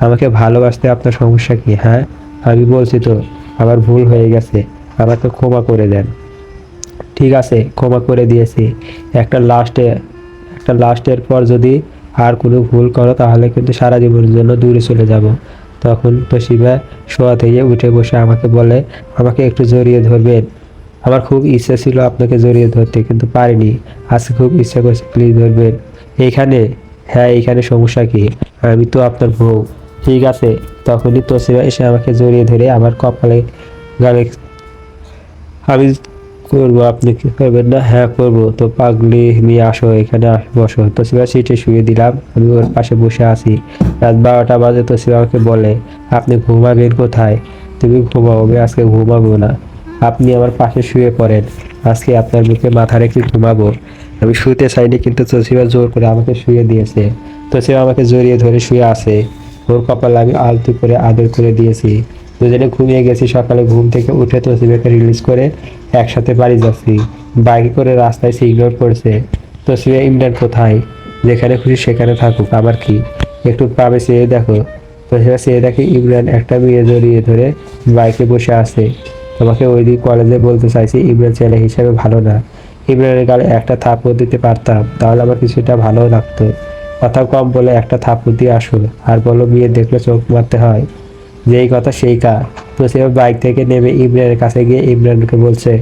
আমাকে ভালোবাসতে আপনার সমস্যা কি? হ্যাঁ, আমি বলছি তো আমার ভুল হয়ে গেছে, আমাকে ক্ষমা করে দেন। ঠিক আছে, ক্ষমা করে দিয়েছি। একটা লাস্টে একটা লাস্টের পর যদি আর কোনো ভুল করো তাহলে কিন্তু সারা জীবনের জন্য দূরে চলে যাব। তখন তোশিবা শোয়া থেকে উঠে বসে আমাকে বলে, আমাকে একটু জড়িয়ে ধরবেন? আমার খুব ইচ্ছে ছিল আপনাকে জড়িয়ে ধরতে, কিন্তু পারিনি। আজকে খুব ইচ্ছা করছে, প্লিজ ধরবেন। এইখানে? হ্যাঁ এইখানে, সমস্যা কি? আমি তো আপনার বউ। ঠিক আছে। তখনই তোশিবা এসে আমাকে জড়িয়ে ধরে আমার কপালে গালে, আমি করবো, আপনি কি করবেন না? হ্যাঁ করবো। তো পাগলি নিয়ে আসো, এখানে বসো। তোশিবা সিটে শুয়ে দিলাম, আমি ওর পাশে বসে আছি। রাত 12টা বাজে। তোশিবা আমাকে বলে, আপনি ঘুমাবেন কোথায়? তুমি ঘুমাও, আমি আজকে ঘুমাবো না। আপনি আমার পাশে শুয়ে পড়েন, আজকে আপনার বুকে মাথা রেখে ঘুমাবো। আমি শুতে চাইনি, কিন্তু তোশিবা জোর করে আমাকে শুয়ে দিয়েছে। তোশিবা আমাকে জড়িয়ে ধরে শুয়ে আছে। ওর কপালে আমি আলতো করে আদর করে দিয়েছি। দুজনে ঘুমিয়ে গেছি। সকালে ঘুম থেকে উঠে তোশিবাকে রিলিজ করে একসাথে বাড়ি যাচ্ছি। বাইকে করে রাস্তায় সিগন্যাল করছে। তোশিবা, ইমরান কোথায়? যেখানে খুশি সেখানে থাকুক, আমার কি? একটু পাবে চেয়ে দেখো। তোশিবা চেয়ে দেখে ইমরান একটা মেয়ে জড়িয়ে ধরে বাইকে বসে আছে। তোমাকে ওই দিন কলেজে বলতে চাইছি ইমরান ছেলে হিসেবে ভালো না। ইমরানের গালে একটা থাপ্পড় দিতে পারতাম, তাহলে আমার কিছুটা ভালো লাগতো। কথা কম বলে একটা থাপ্পড় দিয়ে আসো, আর বলো মেয়ে দেখলে চোখ মারতে হয়। যেই কথা সেই কাজ। তোশিবা বাইক থেকে নেমে ইমরানের কাছে গিয়ে ইমরানকে বলছে।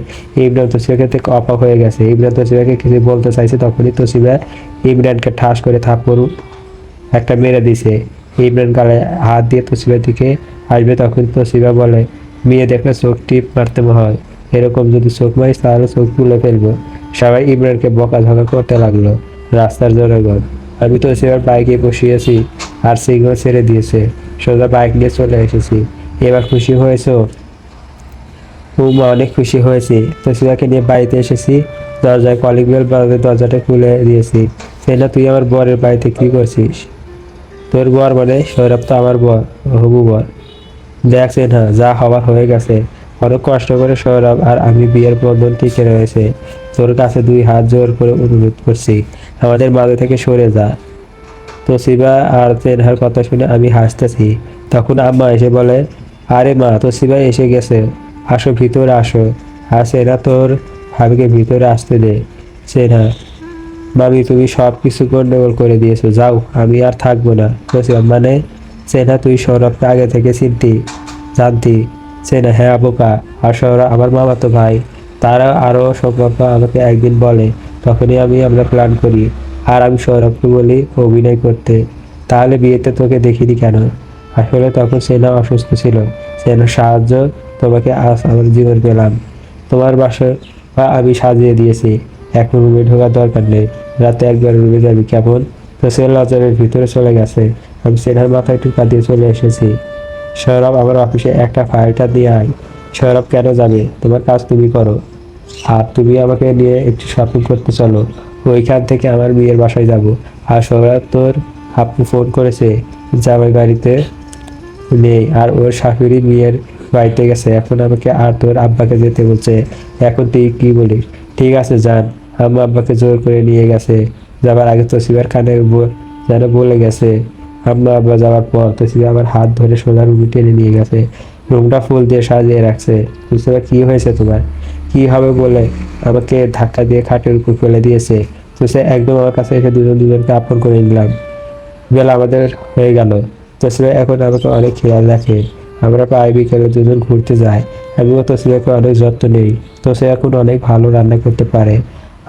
ইমরান তোশিবাকে থেকে অবাক হয়ে গেছে। ইমরান তোশিবাকে কিছু বলতে চাইছে, তখনই তোশিবা ইমরানকে ঠাস করে থাপ্পড় একটা মেরে দিছে। ইমরান গালে হাত দিয়ে তোশিবার দিকে আসবে, তখন তোশিবা বলে, মেয়ে দেখলে চোখ টিপ মারতে হয়, এরকম যদি চোখ মারিস তাহলে চোখ তুলে ফেলবো। সবাই ইমরানকে বকাঝকা করতে লাগলো। রাস্তার জনগণ। আমি তোশিবার বাইকে বসিয়েছি আর সিগন্যাল ছেড়ে দিয়েছে। সোজা বাইক নিয়ে চলে এসেছি। এবার খুশি হয়েছো? মা অনেক খুশি হয়েছি। তোশিবাকে নিয়ে বাড়িতে এসেছি। দরজায় কলিং বেল বাজাতে দরজাটা খুলে দিয়েছি। সেনা, তুই আমার বরের বাড়িতে কি করছিস? তোর বর মানে? সৌরভ তো আমার বর, হবু বর। দেখছেন, হ্যাঁ, যা হওয়ার হয়ে গেছে। অনেক কষ্ট করে সৌরভ আর আমি বিয়ের বন্ধন টিকে রয়েছে। তোর কাছে 2 হাত জোর করে অনুরোধ করছি, আমাদের মাঝে থেকে সরে যা। তোশিবা আর তেনহার কথা শুনে আমি হাসতেছি। তখন আম্মা এসে বলে, আরে মা, তোশিবা এসে গেছে, আসো ভিতরে আসো। আর সেনা, তোর ভাবিকে ভিতরে আসতে দে। সেনা, মামি তুমি সব কিছু গন্ডগোল করে দিয়েছো, যাও, আমি আর থাকবো না। তোশিবা, মানে? সেনা, তুই সৌরভকে আগে থেকে জানতি? সেনা, হ্যাঁ বোকা, আর সৌরভ আমার মামাতো ভাই। তারা আরও সম্পর্ক আমাকে একদিন বলে, তখনই আমরা প্ল্যান করি। আর আমি সৌরভকে বলি অভিনয় করতে। তাহলে বিয়েতে তোকে দেখিনি কেন? আসলে তখন সেনা অসুস্থ ছিল। সেনার সাহায্য তোমাকে আজ আমার জীবন পেলাম। তোমার বাসা আমি সাজিয়ে দিয়েছি, এখন রুমে ঢোকার দরকার নেই। রাতে একবার রুমে যাবি কেমন? তো সে লজ্জারের ভিতরে চলে গেছে। আমি সেনার মাথায় টোকা দিয়ে চলে এসেছি। সৌরভ, আমার অফিসে একটা ফাইলটা দিয়ে আয়। সৌরভ, কেন যাবে? তোমার কাজ তুমি করো। আর তুমি আমাকে নিয়ে একটু শপিং করতে চলো, ওইখান থেকে আমার বিয়ের বাসায় যাব। আর সৌরভ, তোর আপু ফোন করেছে, জামাই বাড়িতে নেই আর ওর শাশুড়ি বিয়ের বাড়িতে গেছে। এখন আমাকে আর তোর আব্বাকে যেতে বলছে। এখন তুই কি বলিস? ঠিক আছে যান। আম্মা আব্বাকে জোর করে নিয়ে গেছে। যাবার আগে তোশিবার কানে যেন বলে গেছে। আম্মা আব্বা যাওয়ার পর তোশিবা আমার হাত ধরে সোজা রুমে টেনে নিয়ে গেছে। রুমটা ফুল দিয়ে সাজিয়ে রাখছে। তোশিবা, কি হয়েছে তোমার? কি হবে বলে আমাকে ধাক্কা দিয়ে খাটের উপর ফেলে দিয়েছে। তোশিবা একদম আমার কাছে এসে দুজনকে আপন করে নিলাম। বেলা আমাদের হয়ে গেল। তোশিবা এখন আমাকে অনেক খেয়াল রাখে। আমরা প্রায় বিকেলে দুজন ঘুরতে যাই। আমিও তোশিবাকে অনেক যত্ন নেই। তোশিবা এখন অনেক ভালো রান্না করতে পারে,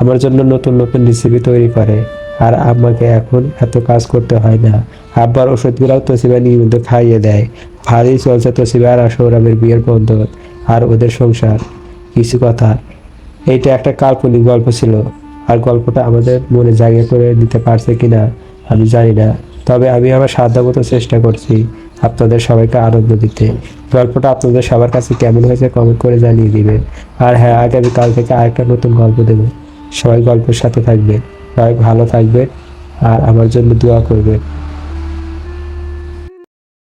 আমার জন্য নতুন নতুন রেসিপি তৈরি করে। আর আম্মাকে এখন এত কাজ করতে হয় না। আব্বার ওষুধগুলোও তোশিবা নিয়মিত খাইয়ে দেয়। ভালোই চলছে তোশিবা আর সৌরভের বিয়ের বন্ধন আর ওদের সংসার। কিছু কথা, এইটা একটা কাল্পনিক গল্প ছিল, আর গল্পটা আমাদের মনে জায়গা করে দিতে পারছে কিনা আমি জানি না। তবে আমি আমার সাধ্যমতো চেষ্টা করছি আপনাদের সবাইকে আনন্দ দিতে। গল্পটা আপনাদের সবার কাছে কেমন হয়েছে কমেন্ট করে জানিয়ে দিবেন। আর হ্যাঁ, আগামীকাল থেকে আরেকটা নতুন গল্প দেবো। সবাই গল্পের সাথে থাকবেন, সবাই ভালো থাকবেন আর আমার জন্য দোয়া করবেন।